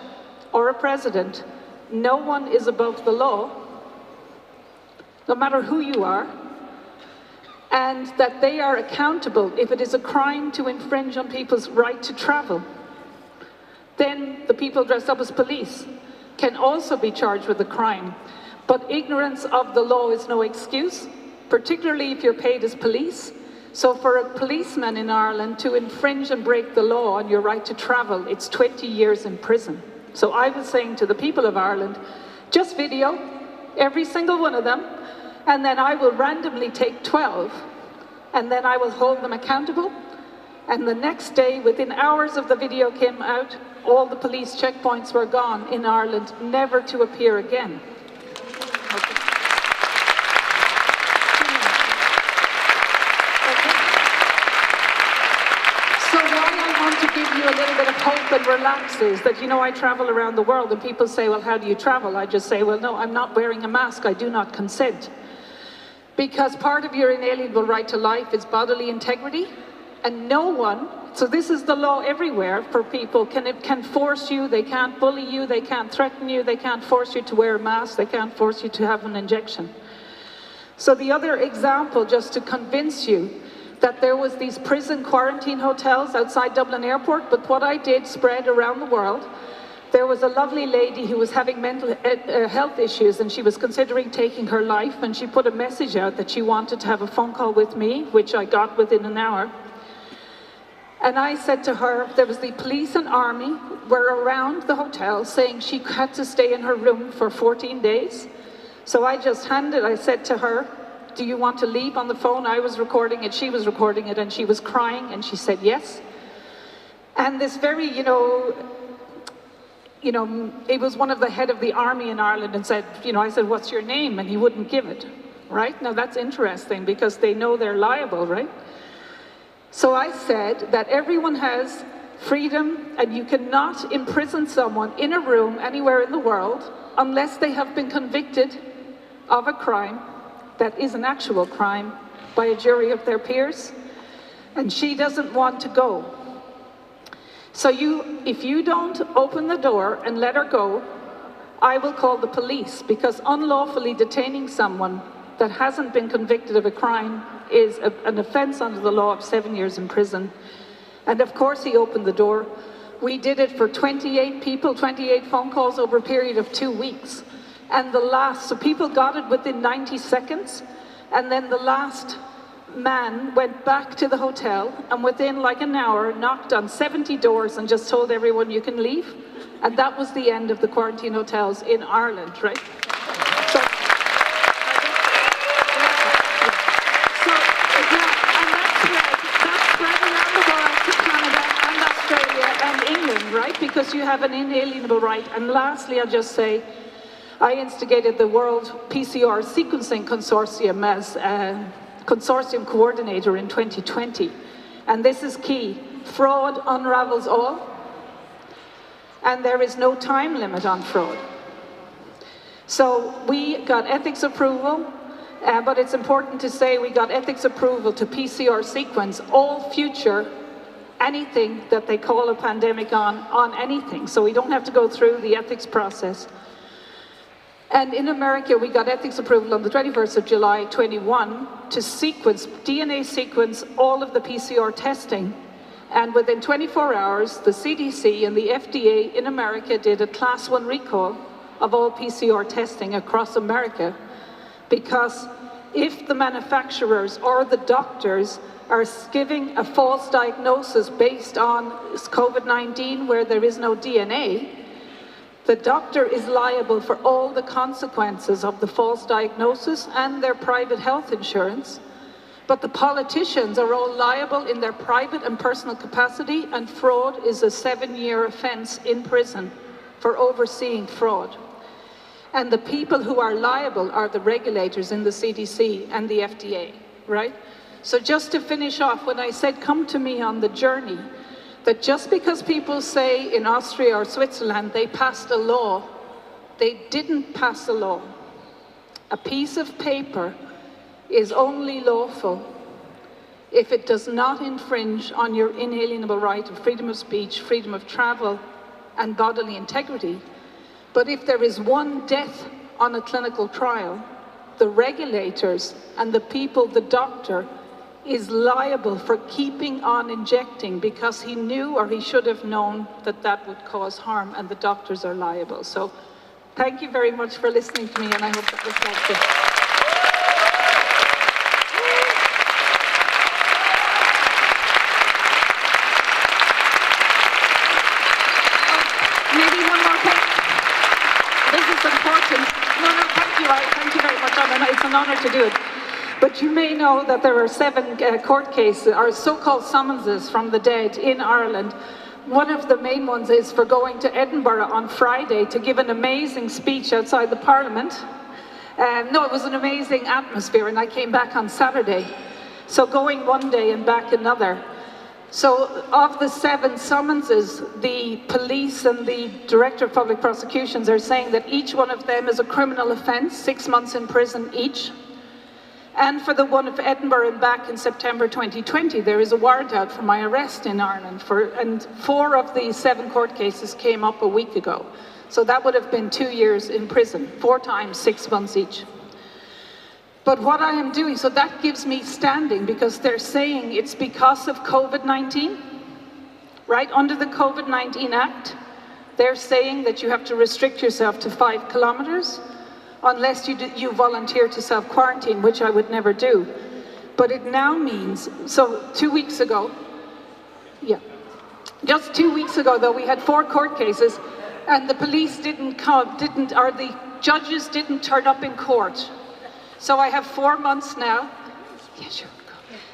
or a president, no one is above the law, no matter who you are, and that they are accountable if it is a crime to infringe on people's right to travel. Then the people dressed up as police can also be charged with a crime. But ignorance of the law is no excuse, particularly if you're paid as police. So for a policeman in Ireland to infringe and break the law on your right to travel, it's 20 years in prison. So I was saying to the people of Ireland, just video every single one of them, and then I will randomly take 12, and then I will hold them accountable. And the next day, within hours of the video came out, all the police checkpoints were gone in Ireland, never to appear again. Okay. So why I want to give you a little bit of hope and relax is that, I travel around the world and people say, well, how do you travel? I just say, well, no, I'm not wearing a mask. I do not consent. Because part of your inalienable right to life is bodily integrity, and no one, so this is the law everywhere for people, can force you, they can't bully you, they can't threaten you, they can't force you to wear a mask, they can't force you to have an injection. So the other example, just to convince you, that there was these prison quarantine hotels outside Dublin Airport, but what I did spread around the world. There was a lovely lady who was having mental health issues, and she was considering taking her life, and she put a message out that she wanted to have a phone call with me, which I got within an hour. And I said to her, there was the police and army were around the hotel saying she had to stay in her room for 14 days. So I said to her, do you want to leave on the phone? I was recording it, she was recording it, and she was crying, and she said yes. And this very, it was one of the head of the army in Ireland and said, I said, what's your name? And he wouldn't give it, right? Now that's interesting because they know they're liable, right? So I said that everyone has freedom and you cannot imprison someone in a room anywhere in the world unless they have been convicted of a crime that is an actual crime by a jury of their peers, and she doesn't want to go. So if you don't open the door and let her go, I will call the police, because unlawfully detaining someone that hasn't been convicted of a crime is an offence under the law of 7 years in prison. And of course he opened the door. We did it for 28 people, 28 phone calls over a period of 2 weeks. And so people got it within 90 seconds, and then the last man went back to the hotel and within like an hour knocked on 70 doors and just told everyone you can leave. And that was the end of the quarantine hotels in Ireland, right? Right? Because you have an inalienable right. And lastly, I'll just say, I instigated the World PCR Sequencing Consortium as a consortium coordinator in 2020. And this is key. Fraud unravels all, and there is no time limit on fraud. So we got ethics approval, but it's important to say we got ethics approval to PCR sequence all future anything that they call a pandemic on anything. So we don't have to go through the ethics process. And in America, we got ethics approval on the 21st of July 21 to DNA sequence all of the PCR testing. And within 24 hours, the CDC and the FDA in America did a class 1 recall of all PCR testing across America, because if the manufacturers or the doctors are giving a false diagnosis based on COVID-19 where there is no DNA, the doctor is liable for all the consequences of the false diagnosis and their private health insurance. But the politicians are all liable in their private and personal capacity, and fraud is a 7-year offense in prison for overseeing fraud. And the people who are liable are the regulators in the CDC and the FDA, right? So just to finish off, when I said come to me on the journey, that just because people say in Austria or Switzerland they passed a law, they didn't pass a law. A piece of paper is only lawful if it does not infringe on your inalienable right of freedom of speech, freedom of travel, and bodily integrity. But if there is one death on a clinical trial, the regulators and the people, the doctor, is liable for keeping on injecting because he knew or he should have known that that would cause harm, and the doctors are liable. So thank you very much for listening to me, and I hope that was helpful. Maybe one more thing. This is important. No, thank you. Thank you very much, Anna. It's an honor to do it. But you may know that there are 7 court cases, or so-called summonses from the dead in Ireland. One of the main ones is for going to Edinburgh on Friday to give an amazing speech outside the Parliament. No, it was an amazing atmosphere, and I came back on Saturday. So going one day and back another. So of the 7 summonses, the police and the Director of Public Prosecutions are saying that each one of them is a criminal offence, 6 months in prison each. And for the one of Edinburgh and back in September 2020, there is a warrant out for my arrest in Ireland. And 4 of the 7 court cases came up a week ago. So that would have been 2 years in prison, 4 times 6 months each. But what I am doing, so that gives me standing, because they're saying it's because of COVID-19, right? Under the COVID-19 Act, they're saying that you have to restrict yourself to 5 kilometers unless you volunteer to self-quarantine, which I would never do. But it now means, so 2 weeks ago, just 2 weeks ago though, we had 4 court cases, and the police or the judges didn't turn up in court. So I have 4 months now. Yeah, sure.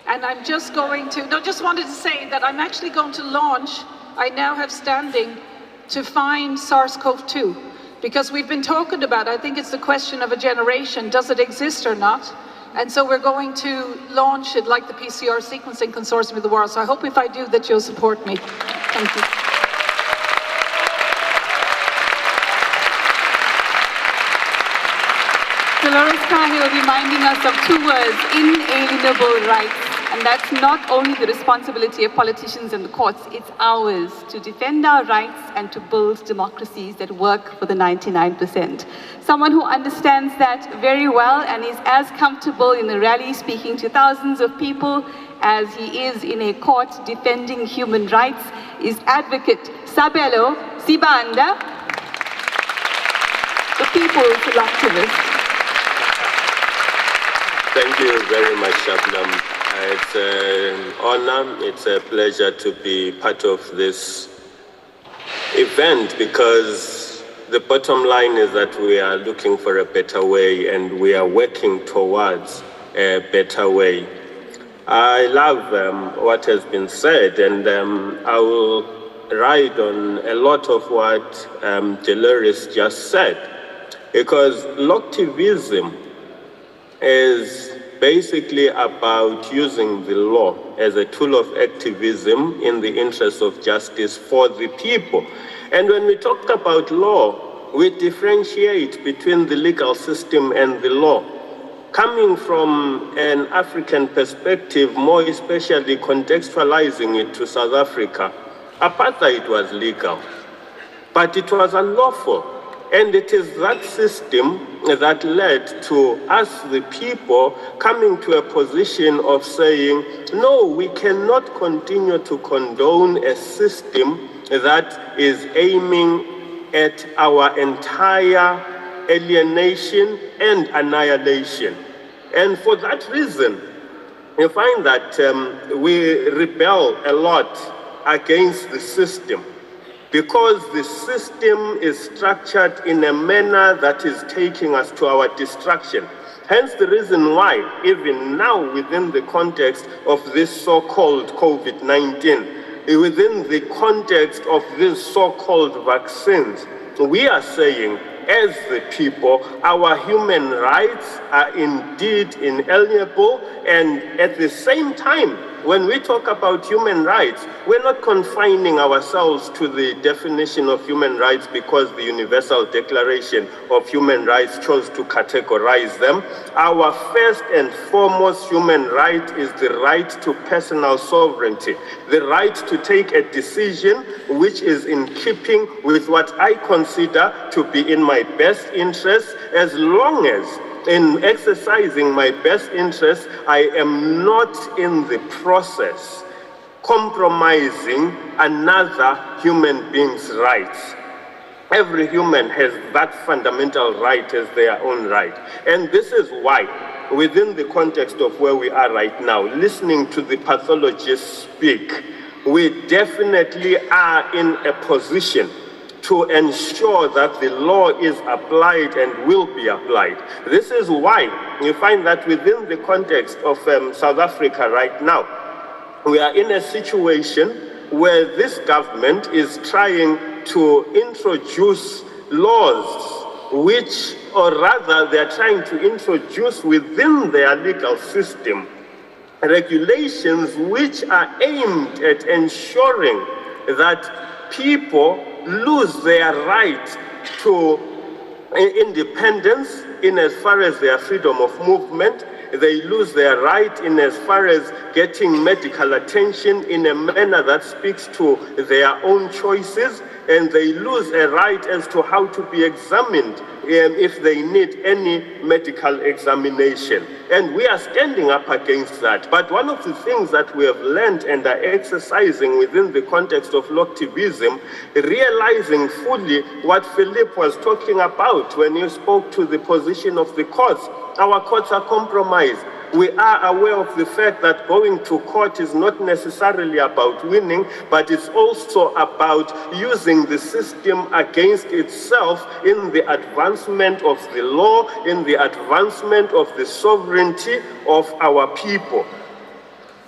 And I'm just going to, just wanted to say that I'm actually going to launch, I now have standing to find SARS-CoV-2. Because we've been talking about, I think it's the question of a generation, does it exist or not? And so we're going to launch it like the PCR sequencing consortium of the world. So I hope if I do that you'll support me. Thank you. Dolores Cahill reminding us of 2 words, inalienable rights. And that's not only the responsibility of politicians and the courts, it's ours to defend our rights and to build democracies that work for the 99%. Someone who understands that very well and is as comfortable in a rally speaking to thousands of people as he is in a court defending human rights is advocate Sabelo Sibanda, the people's activist. Thank you very much, Shabnam. It's an honor, it's a pleasure to be part of this event, because the bottom line is that we are looking for a better way and we are working towards a better way. I love what has been said, and I will ride on a lot of what Dolores just said, because Loctivism is basically about using the law as a tool of activism in the interest of justice for the people. And when we talk about law, we differentiate between the legal system and the law. Coming from an African perspective, more especially contextualizing it to South Africa, apartheid was legal, but it was unlawful And it is that system that led to us, the people, coming to a position of saying, no, we cannot continue to condone a system that is aiming at our entire alienation and annihilation. And for that reason, you find that we rebel a lot against the system, because the system is structured in a manner that is taking us to our destruction. Hence the reason why, even now within the context of this so-called COVID-19, within the context of these so-called vaccines, we are saying, as the people, our human rights are indeed inalienable, and at the same time, when we talk about human rights, we're not confining ourselves to the definition of human rights because the Universal Declaration of Human Rights chose to categorize them. Our first and foremost human right is the right to personal sovereignty, the right to take a decision which is in keeping with what I consider to be in my best interest, as long as in exercising my best interest, I am not in the process compromising another human being's rights. Every human has that fundamental right as their own right. And this is why, within the context of where we are right now, listening to the pathologists speak, we definitely are in a position to ensure that the law is applied and will be applied. This is why you find that within the context of South Africa right now, we are in a situation where this government is trying to introduce laws which, or rather they're trying to introduce within their legal system regulations which are aimed at ensuring that people lose their right to independence in as far as their freedom of movement. They lose their right in as far as getting medical attention in a manner that speaks to their own choices, and they lose a right as to how to be examined if they need any medical examination. And we are standing up against that. But one of the things that we have learned and are exercising within the context of loctivism, realizing fully what Philipp was talking about when he spoke to the position of the courts. Our courts are compromised. We are aware of the fact that going to court is not necessarily about winning, but it's also about using the system against itself in the advancement of the law, in the advancement of the sovereignty of our people.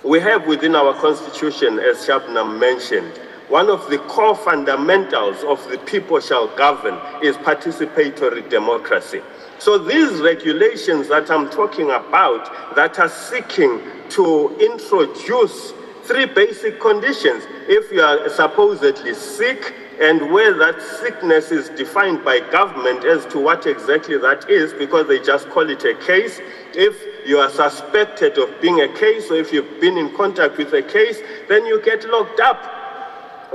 We have within our constitution, as Shabnam mentioned, one of the core fundamentals of the people shall govern is participatory democracy. So these regulations that I'm talking about that are seeking to introduce three basic conditions. If you are supposedly sick, and where that sickness is defined by government as to what exactly that is, because they just call it a case. If you are suspected of being a case, or if you've been in contact with a case, then you get locked up.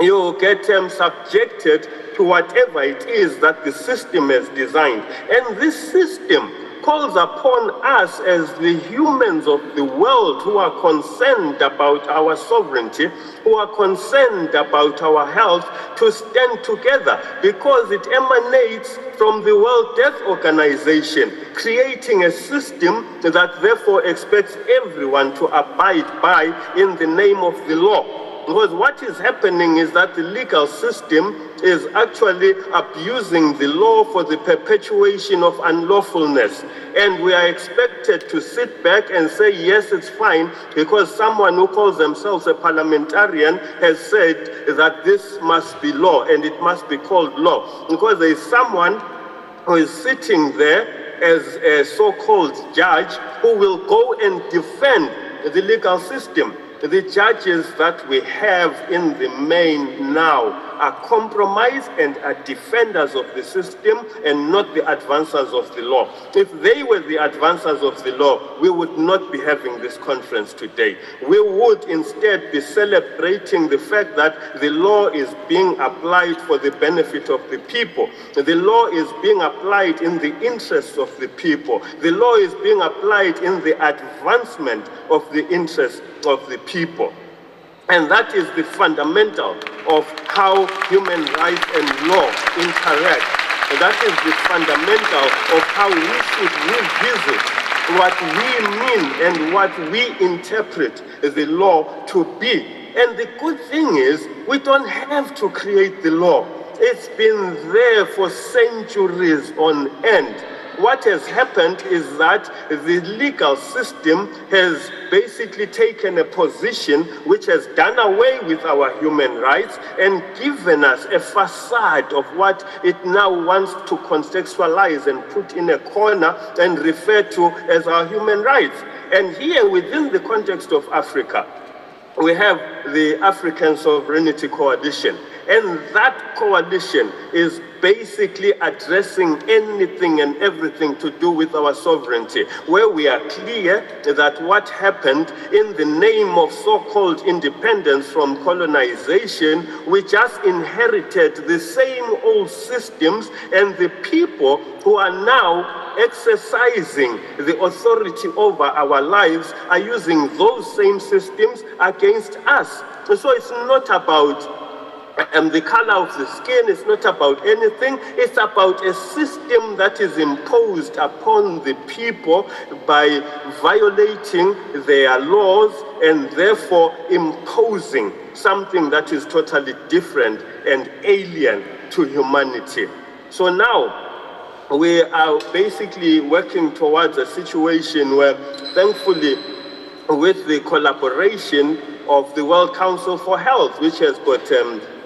You get subjected to whatever it is that the system has designed. And this system calls upon us as the humans of the world who are concerned about our sovereignty, who are concerned about our health, to stand together, because it emanates from the World Health Organization, creating a system that therefore expects everyone to abide by in the name of the law. Because what is happening is that the legal system is actually abusing the law for the perpetuation of unlawfulness. And we are expected to sit back and say, yes, it's fine, because someone who calls themselves a parliamentarian has said that this must be law and it must be called law. Because there is someone who is sitting there as a so-called judge who will go and defend the legal system. The judges that we have in the main now are compromised and are defenders of the system and not the advancers of the law. If they were the advancers of the law, we would not be having this conference today. We would instead be celebrating the fact that the law is being applied for the benefit of the people. The law is being applied in the interests of the people. The law is being applied in the advancement of the interests of the people. And that is the fundamental of how human rights and law interact. And that is the fundamental of how we should revisit what we mean and what we interpret the law to be. And the good thing is, we don't have to create the law. It's been there for centuries on end. What has happened is that the legal system has basically taken a position which has done away with our human rights and given us a facade of what it now wants to contextualize and put in a corner and refer to as our human rights. And here, within the context of Africa, we have the African Sovereignty Coalition. And that coalition is basically addressing anything and everything to do with our sovereignty, where we are clear that what happened in the name of so-called independence from colonization, we just inherited the same old systems, and the people who are now exercising the authority over our lives are using those same systems against us. So it's not about the color of the skin, is not about anything. It's about a system that is imposed upon the people by violating their laws and therefore imposing something that is totally different and alien to humanity. So now we are basically working towards a situation where, thankfully, with the collaboration of the World Council for Health, which has got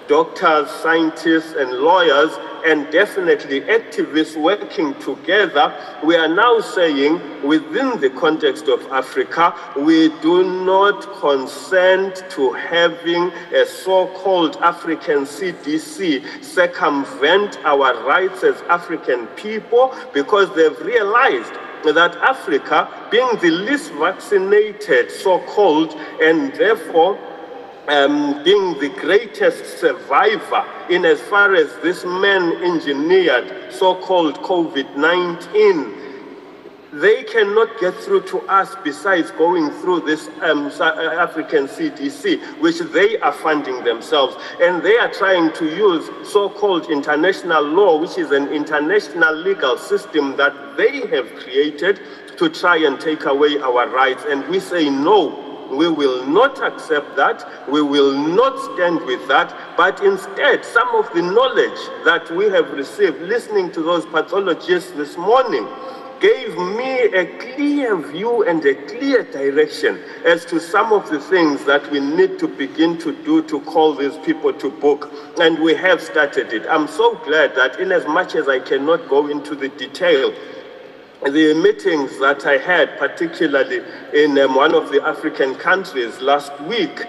doctors, scientists, and lawyers, and definitely activists working together, we are now saying, within the context of Africa, we do not consent to having a so-called African CDC circumvent our rights as African people, because they've realized that Africa, being the least vaccinated, so-called, and therefore being the greatest survivor in as far as this man-engineered so-called COVID-19, they cannot get through to us besides going through this African CDC, which they are funding themselves. And they are trying to use so-called international law, which is an international legal system that they have created to try and take away our rights. And we say no. We will not accept that. We will not stand with that. But instead, some of the knowledge that we have received listening to those pathologists this morning gave me a clear view and a clear direction as to some of the things that we need to begin to do to call these people to book. And we have started it. I'm so glad that in as much as I cannot go into the detail, the meetings that I had, particularly in one of the African countries last week,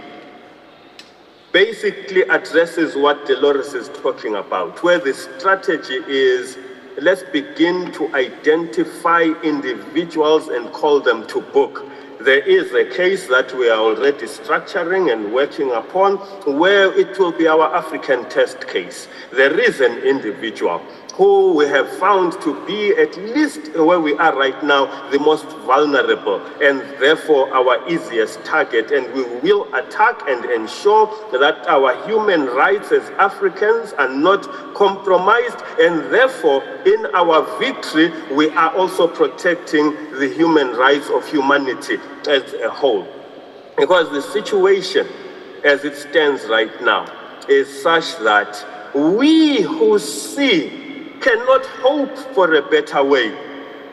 basically addresses what Dolores is talking about, where the strategy is, let's begin to identify individuals and call them to book. There is a case that we are already structuring and working upon, where it will be our African test case. There is an individual who we have found to be, at least where we are right now, the most vulnerable and therefore our easiest target. And we will attack and ensure that our human rights as Africans are not compromised, and therefore in our victory we are also protecting the human rights of humanity as a whole. Because the situation as it stands right now is such that we who see cannot hope for a better way.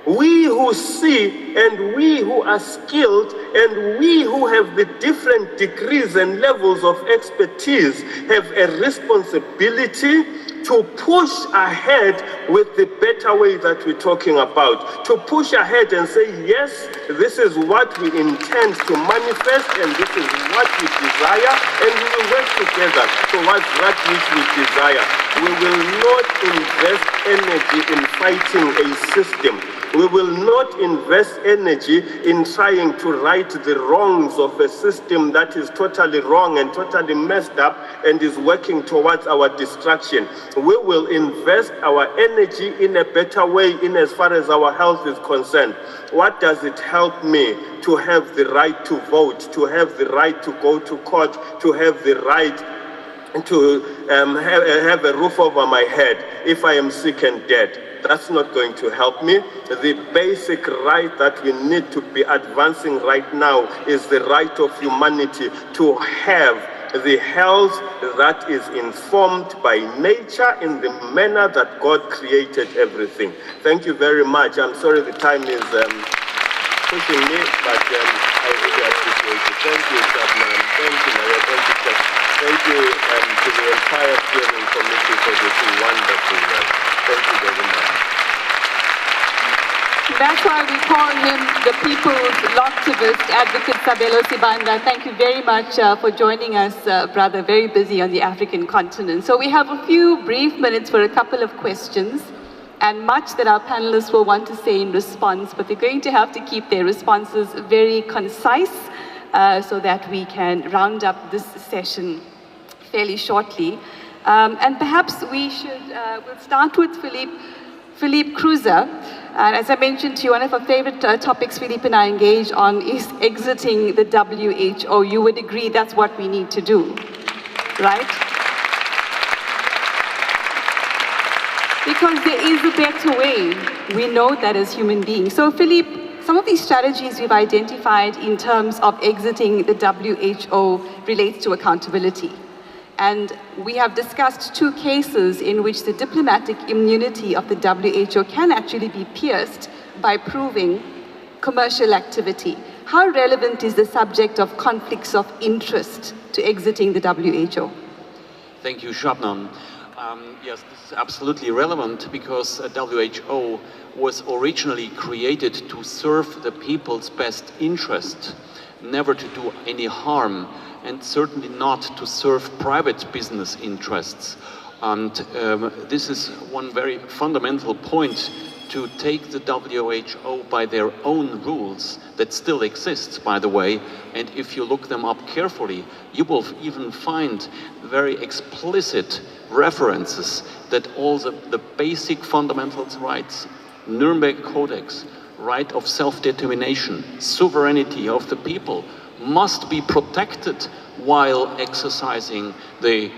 We who see and we who are skilled and we who have the different degrees and levels of expertise have a responsibility to push ahead with the better way that we're talking about. To push ahead and say, yes, this is what we intend to manifest and this is what we desire, and we will work together towards that which we desire. We will not invest energy in fighting a system. We will not invest energy in trying to right the wrongs of a system that is totally wrong and totally messed up and is working towards our destruction. We will invest our energy in a better way in as far as our health is concerned. What does it help me to have the right to vote, to have the right to go to court, to have the right to have a roof over my head if I am sick and dead? That's not going to help me. The basic right that we need to be advancing right now is the right of humanity to have the health that is informed by nature in the manner that God created everything. Thank you very much. I'm sorry the time is pushing me, but I really appreciate it. Thank you, Shabnam. Thank you, Maria. Thank you, Chef. Thank you to the entire steering committee for this wonderful work. Thank you very much. That's why we call him the people's longevist advocate, Sabelo Sibanda. Thank you very much for joining us, brother. Very busy on the African continent. So we have a few brief minutes for a couple of questions and much that our panelists will want to say in response, but they're going to have to keep their responses very concise so that we can round up this session fairly shortly. And perhaps we'll start with Philipp Kruse. And as I mentioned to you, one of our favorite topics Philipp and I engage on is exiting the WHO. You would agree that's what we need to do, right? Because there is a better way. We know that as human beings. So Philipp, some of these strategies we've identified in terms of exiting the WHO relates to accountability. And we have discussed two cases in which the diplomatic immunity of the WHO can actually be pierced by proving commercial activity. How relevant is the subject of conflicts of interest to exiting the WHO? Thank you, Shabnam. Yes, this is absolutely relevant because WHO was originally created to serve the people's best interest, never to do any harm, and certainly not to serve private business interests. And this is one very fundamental point, to take the WHO by their own rules that still exists, by the way, and if you look them up carefully, you will even find very explicit references that all the basic fundamental rights, Nuremberg Codex, right of self-determination, sovereignty of the people, must be protected while exercising the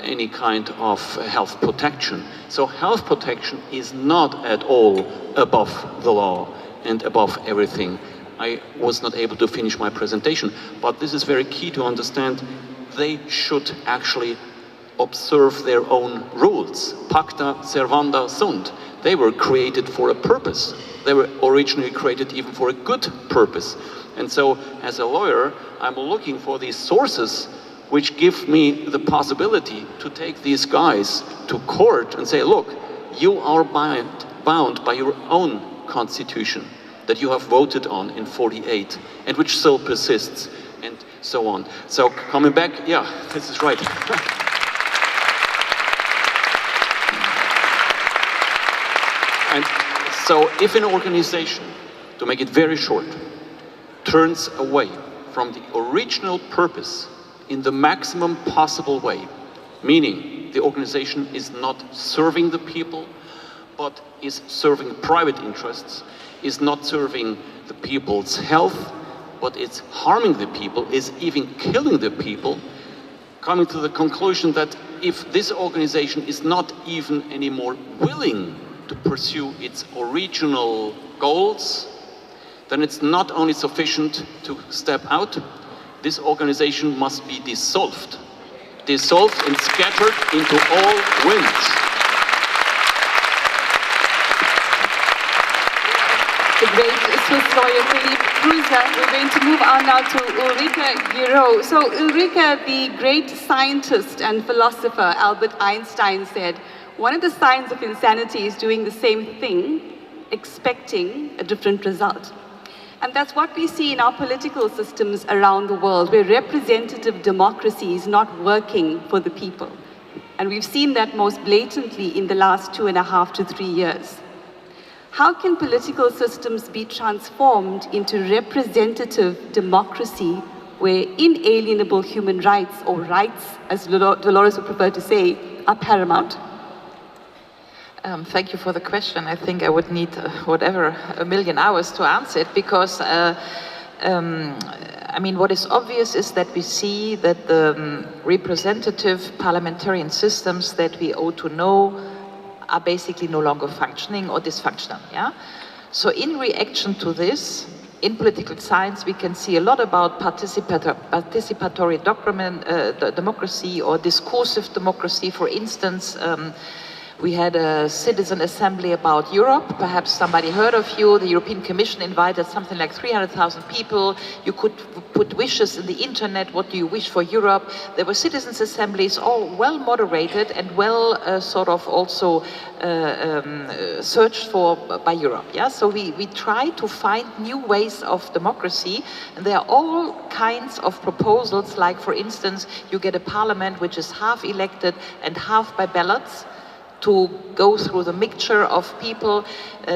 any kind of health protection. So health protection is not at all above the law and above everything. I was not able to finish my presentation, but this is very key to understand. They should actually observe their own rules. Pacta servanda sunt. They were created for a purpose. They were originally created even for a good purpose. And so, as a lawyer, I'm looking for these sources which give me the possibility to take these guys to court and say, look, you are bound by your own constitution that you have voted on in '48 and which still persists, and so on. So coming back, yeah, this is right. And so if an organization, to make it very short, turns away from the original purpose in the maximum possible way, meaning the organization is not serving the people, but is serving private interests, is not serving the people's health, but it's harming the people, is even killing the people, coming to the conclusion that if this organization is not even anymore willing to pursue its original goals, then it's not only sufficient to step out, this organization must be dissolved and scattered into all winds. the great Swiss lawyer Philipp Kruse. We're going to move on now to Ulrike Guérot. So Ulrike, the great scientist and philosopher Albert Einstein said, one of the signs of insanity is doing the same thing, expecting a different result. And that's what we see in our political systems around the world, where representative democracy is not working for the people. And we've seen that most blatantly in the last 2.5 to 3 years. How can political systems be transformed into representative democracy where inalienable human rights, or rights, as Dolores would prefer to say, are paramount? Thank you for the question. I think I would need a million hours to answer it, because I mean, what is obvious is that we see that the representative parliamentarian systems that we ought to know are basically no longer functioning or dysfunctional. Yeah. So in reaction to this, in political science, we can see a lot about participatory democracy or discursive democracy. For instance, we had a citizen assembly about Europe. Perhaps somebody heard of you. The European Commission invited something like 300,000 people. You could put wishes in the internet. What do you wish for Europe? There were citizens' assemblies, all well moderated and well sort of also searched for by Europe. Yeah? So we try to find new ways of democracy. And there are all kinds of proposals, like, for instance, you get a parliament which is half elected and half by ballots, to go through the mixture of people,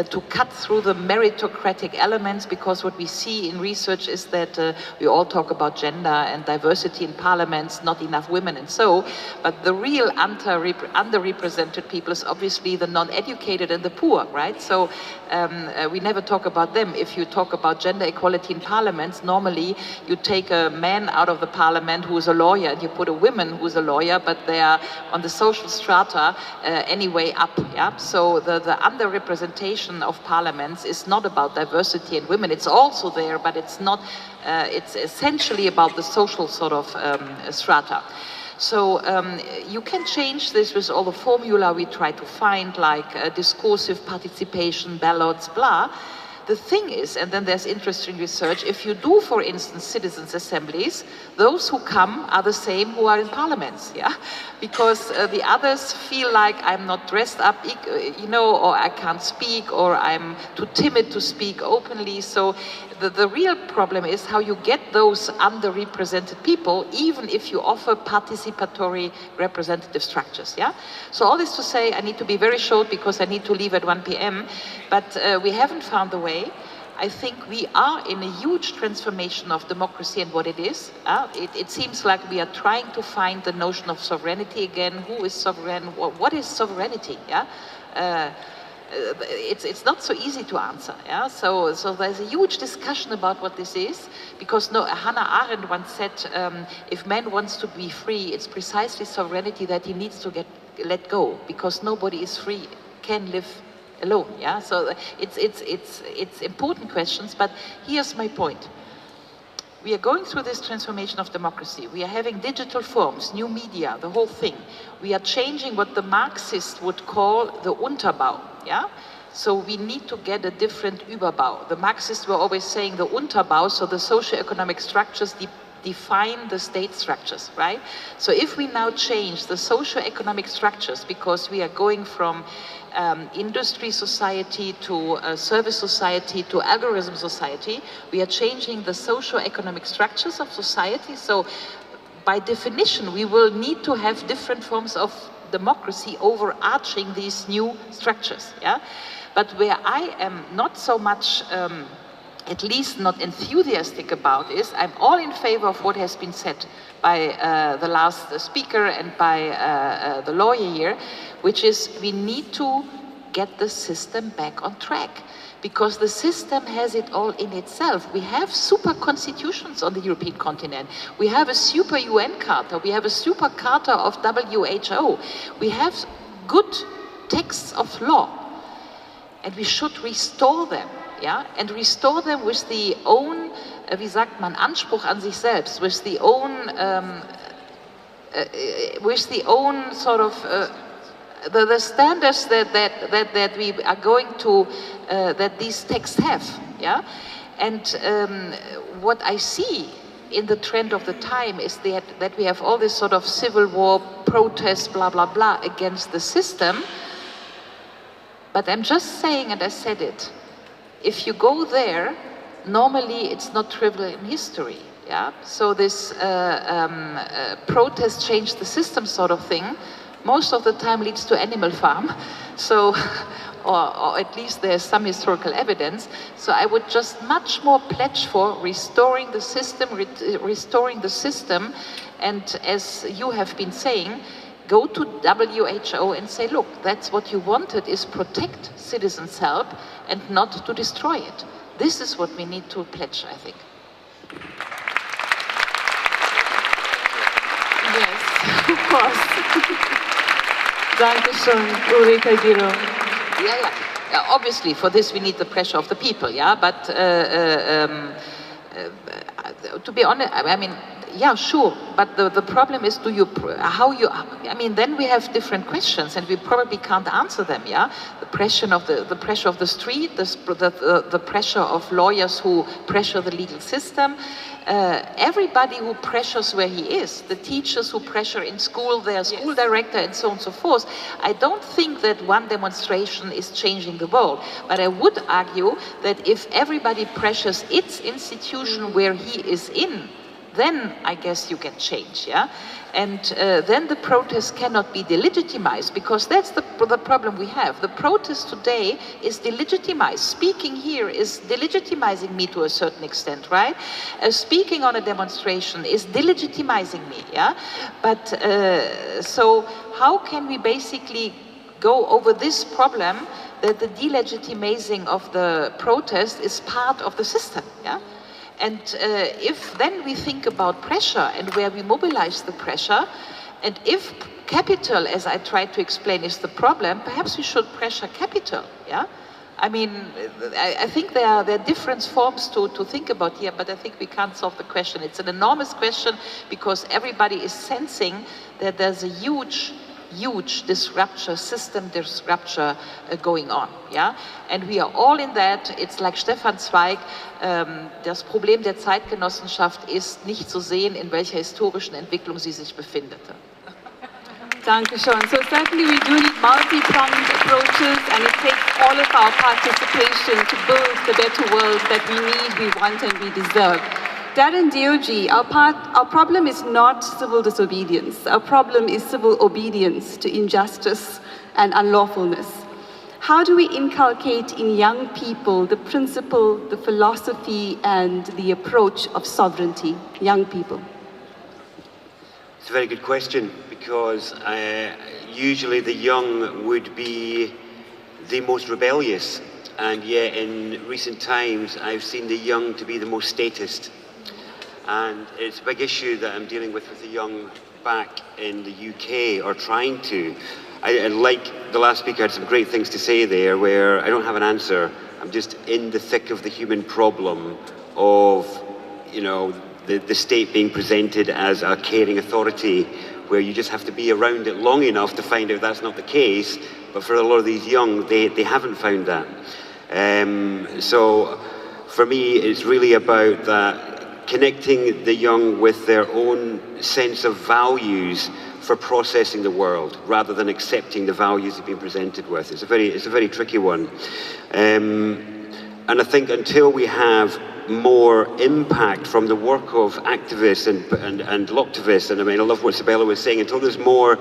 to cut through the meritocratic elements, because what we see in research is that we all talk about gender and diversity in parliaments, not enough women and so, but the real underrepresented people is obviously the non-educated and the poor, right? So we never talk about them. If you talk about gender equality in parliaments, normally you take a man out of the parliament who is a lawyer and you put a woman who is a lawyer, but they are on the social strata anyway up. Yeah? So the underrepresentation of parliaments is not about diversity and women. It's also there, but it's not. It's essentially about the social sort of strata. So you can change this with all the formula we try to find, like discursive participation, ballots, blah. The thing is, and then there's interesting research, if you do, for instance, citizens' assemblies, those who come are the same who are in parliaments, yeah? Because the others feel like I'm not dressed up, you know, or I can't speak, or I'm too timid to speak openly. So the real problem is how you get those underrepresented people, even if you offer participatory representative structures, yeah? So all this to say, I need to be very short because I need to leave at 1 p.m., but we haven't found a way. I think we are in a huge transformation of democracy and what it is. It seems like we are trying to find the notion of sovereignty again. Who is sovereign? What is sovereignty? Yeah, it's not so easy to answer. Yeah, so there's a huge discussion about what this is, because Hannah Arendt once said, if man wants to be free, it's precisely sovereignty that he needs to let go, because nobody is free, can live alone. Yeah, so it's important questions, but here's my point. We are going through this transformation of democracy. We are having digital forms, new media, the whole thing. We are changing what the Marxists would call the Unterbau. Yeah, so we need to get a different Überbau. The Marxists were always saying the Unterbau, so the socio-economic structures define the state structures, right? So if we now change the socio-economic structures, because we are going from industry society to service society to algorithm society, we are changing the socio-economic structures of society. So by definition, we will need to have different forms of democracy overarching these new structures, yeah? But where I am not so much at least not enthusiastic about is, I'm all in favor of what has been said by the last speaker and by the lawyer here, which is we need to get the system back on track, because the system has it all in itself. We have super constitutions on the European continent. We have a super UN Charter. We have a super Charter of WHO. We have good texts of law, and we should restore them. Yeah, and restore them with the own, wie sagt man, Anspruch an sich selbst, with the own sort of the standards that we are going to, that these texts have, yeah? And what I see in the trend of the time is that we have all this sort of civil war, protest, blah, blah, blah, against the system. But I'm just saying, and I said it, if you go there, normally it's not trivial in history, yeah? So this protest change the system sort of thing, most of the time leads to Animal Farm. So, or at least there's some historical evidence. So I would just much more pledge for restoring the system, and as you have been saying, go to WHO and say, look, that's what you wanted, is protect citizens' health and not to destroy it. This is what we need to pledge, I think. Yes, of course. Dankeschön, Ulrike Guérot. Yeah, obviously, for this we need the pressure of the people, yeah? But to be honest, I mean, yeah, sure, but the problem is, then we have different questions and we probably can't answer them, yeah? The pressure of the street, the pressure of lawyers who pressure the legal system, everybody who pressures where he is, the teachers who pressure in school, their school director, and so on and so forth. I don't think that one demonstration is changing the world, but I would argue that if everybody pressures its institution where he is in, then I guess you can change, yeah? And then the protest cannot be delegitimized, because that's the problem we have. The protest today is delegitimized. Speaking here is delegitimizing me to a certain extent, right? Speaking on a demonstration is delegitimizing me, yeah? But so how can we basically go over this problem that the delegitimizing of the protest is part of the system, yeah? And if then we think about pressure and where we mobilize the pressure, and if capital, as I tried to explain, is the problem, perhaps we should pressure capital, yeah? I mean, I think there are different forms to think about here, but I think we can't solve the question. It's an enormous question because everybody is sensing that there's a huge disruption, system disruption going on, yeah? And we are all in that. It's like Stefan Zweig, das Problem der Zeitgenossenschaft ist, nicht zu sehen, in welcher historischen Entwicklung sie sich befindete. Dankeschön. So certainly we do need multi-pronged approaches, and it takes all of our participation to build the better world that we need, we want, and we deserve. Darren Deojee, our problem is not civil disobedience. Our problem is civil obedience to injustice and unlawfulness. How do we inculcate in young people the principle, the philosophy, and the approach of sovereignty, young people? It's a very good question, because usually the young would be the most rebellious, and yet in recent times I've seen the young to be the most statist. And it's a big issue that I'm dealing with the young back in the UK, or trying to. I like the last speaker had some great things to say there, where I don't have an answer. I'm just in the thick of the human problem of, you know, the state being presented as a caring authority, where you just have to be around it long enough to find out that's not the case. But for a lot of these young, they haven't found that. So for me, it's really about that, connecting the young with their own sense of values for processing the world, rather than accepting the values they've been presented with. It's a very tricky one. And I think until we have more impact from the work of activists and loctivists, and I mean, I love what Sabelo was saying, until there's more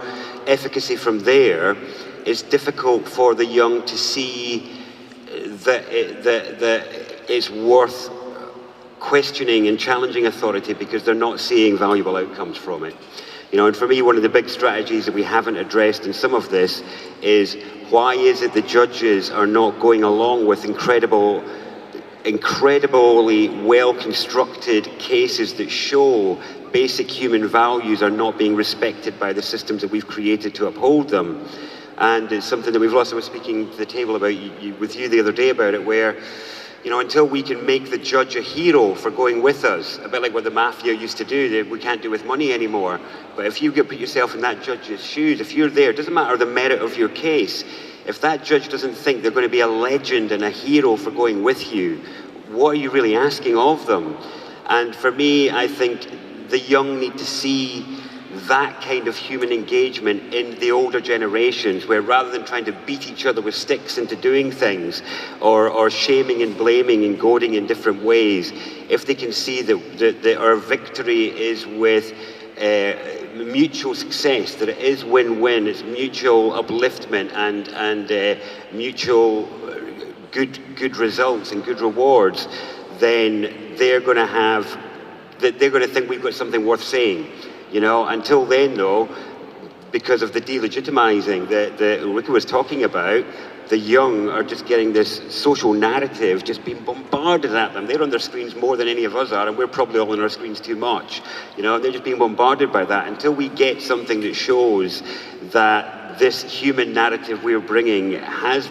efficacy from there, it's difficult for the young to see that it's worth questioning and challenging authority, because they're not seeing valuable outcomes from it. You know, and for me, one of the big strategies that we haven't addressed in some of this is, why is it the judges are not going along with incredibly well-constructed cases that show basic human values are not being respected by the systems that we've created to uphold them? And it's something that we've lost. I was speaking to the table about with you the other day about it, where you know, until we can make the judge a hero for going with us, a bit like what the mafia used to do, that we can't do with money anymore. But if you put yourself in that judge's shoes, if you're there, it doesn't matter the merit of your case, if that judge doesn't think they're going to be a legend and a hero for going with you, what are you really asking of them? And for me, I think the young need to see that kind of human engagement in the older generations, where rather than trying to beat each other with sticks into doing things, or shaming and blaming and goading in different ways, if they can see that our victory is with mutual success, that it is win-win, it's mutual upliftment and mutual good results and good rewards, then they're going to think we've got something worth saying. You know, until then, though, because of the delegitimizing that Ulrike was talking about, the young are just getting this social narrative just being bombarded at them. They're on their screens more than any of us are, and we're probably all on our screens too much. You know, they're just being bombarded by that. Until we get something that shows that this human narrative we're bringing has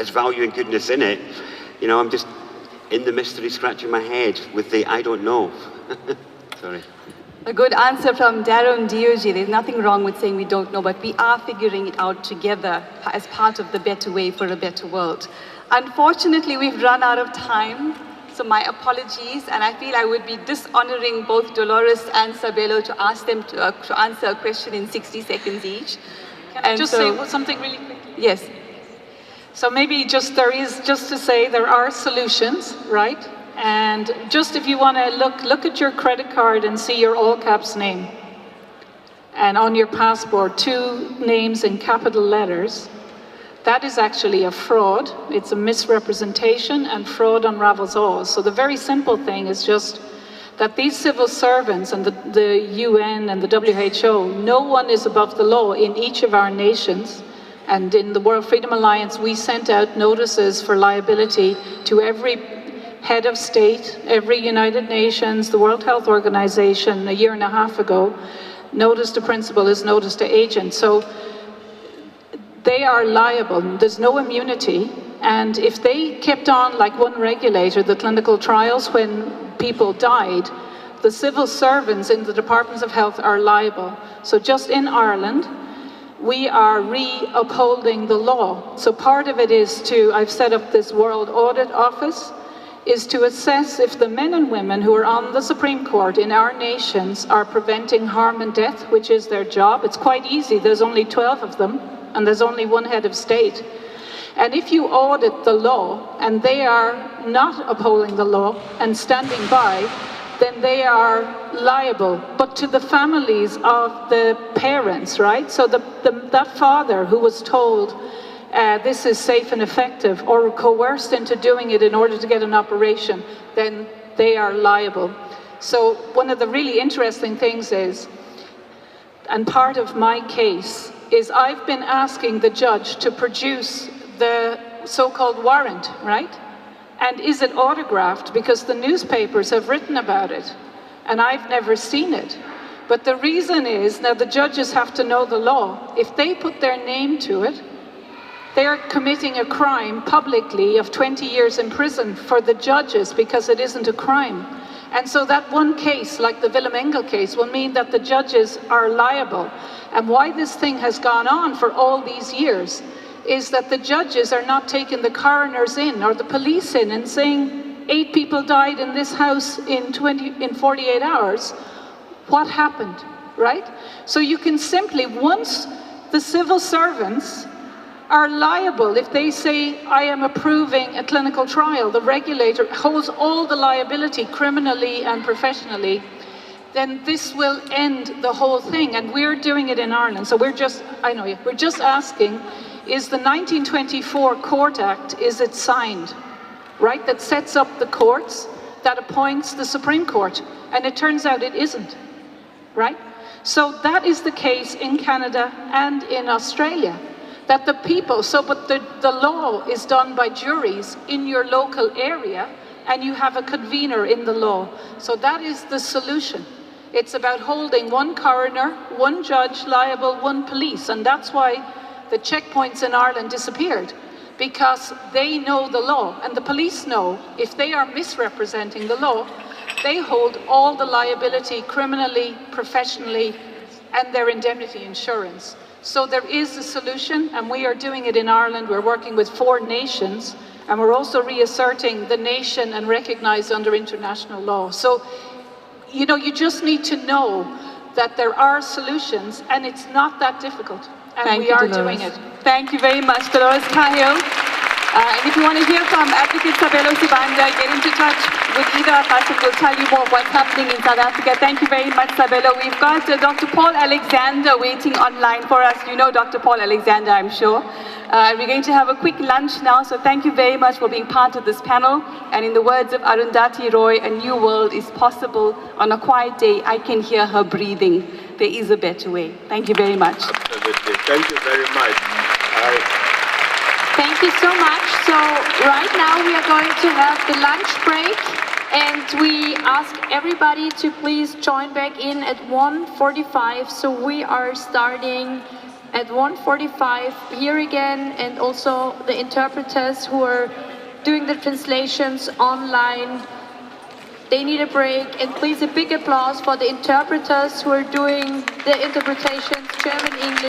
value and goodness in it, you know, I'm just in the mystery scratching my head with the I don't know. Sorry. A good answer from Darren Deojee. There's nothing wrong with saying we don't know, but we are figuring it out together as part of the better way for a better world. Unfortunately, we've run out of time, so my apologies, and I feel I would be dishonoring both Dolores and Sabelo to ask them to answer a question in 60 seconds each. Can I just say something really quickly? Yes. So maybe just to say there are solutions, right? And just if you want to look at your credit card and see your all caps name, and on your passport 2 names in capital letters, that is actually a fraud. It's a misrepresentation, and fraud unravels all. So the very simple thing is just that these civil servants and the UN and the WHO, no one is above the law in each of our nations. And in the World Freedom Alliance, we sent out notices for liability to every head of state, every United Nations, the World Health Organization a year and a half ago. Notice to principal is notice to agent. So they are liable. There's no immunity. And if they kept on like one regulator, the clinical trials when people died, the civil servants in the departments of health are liable. So just in Ireland, we are re-upholding the law. So part of it is I've set up this World Audit Office, is to assess if the men and women who are on the Supreme Court in our nations are preventing harm and death, which is their job. It's quite easy. There's only 12 of them, and there's only one head of state. And if you audit the law, and they are not upholding the law and standing by, then they are liable, but to the families of the parents, right? So that father who was told, this is safe and effective, or coerced into doing it in order to get an operation, then they are liable. So one of the really interesting things is, and part of my case, is I've been asking the judge to produce the so-called warrant, right? And is it autographed? Because the newspapers have written about it, and I've never seen it. But the reason is, now the judges have to know the law. If they put their name to it, they're committing a crime publicly of 20 years in prison for the judges, because it isn't a crime. And so that one case, like the Willem Engel case, will mean that the judges are liable. And why this thing has gone on for all these years is that the judges are not taking the coroners in or the police in and saying 8 people died in this house in 48 hours. What happened, right? So you can simply, once the civil servants are liable, if they say, I am approving a clinical trial, the regulator holds all the liability criminally and professionally, then this will end the whole thing. And we're doing it in Ireland. So we're just asking, is the 1924 Court Act, is it signed, right? That sets up the courts, that appoints the Supreme Court. And it turns out it isn't, right? So that is the case in Canada and in Australia. That the people, but the law is done by juries in your local area, and you have a convener in the law. So that is the solution. It's about holding one coroner, one judge liable, one police, and that's why the checkpoints in Ireland disappeared. because they know the law, and the police know if they are misrepresenting the law, they hold all the liability criminally, professionally, and their indemnity insurance. So there is a solution, and we are doing it in Ireland. We're working with 4 nations, and we're also reasserting the nation and recognized under international law. So, you know, you just need to know that there are solutions, and it's not that difficult, and we are doing it. Thank you very much, Dolores Cahill. And if you want to hear from Advocate Sabelo Sibanda, get into touch with either of us and we'll tell you more of what's happening in South Africa. Thank you very much, Sabelo. We've got Dr. Paul Alexander waiting online for us. You know Dr. Paul Alexander, I'm sure. We're going to have a quick lunch now, so thank you very much for being part of this panel. And in the words of Arundhati Roy, a new world is possible. On a quiet day, I can hear her breathing. There is a better way. Thank you very much. Absolutely. Thank you very much. Thank you so much. So right now we are going to have the lunch break, and we ask everybody to please join back in at 1:45. So we are starting at 1:45 here again, and also the interpreters who are doing the translations online, they need a break. And please a big applause for the interpreters who are doing the interpretations, German, English.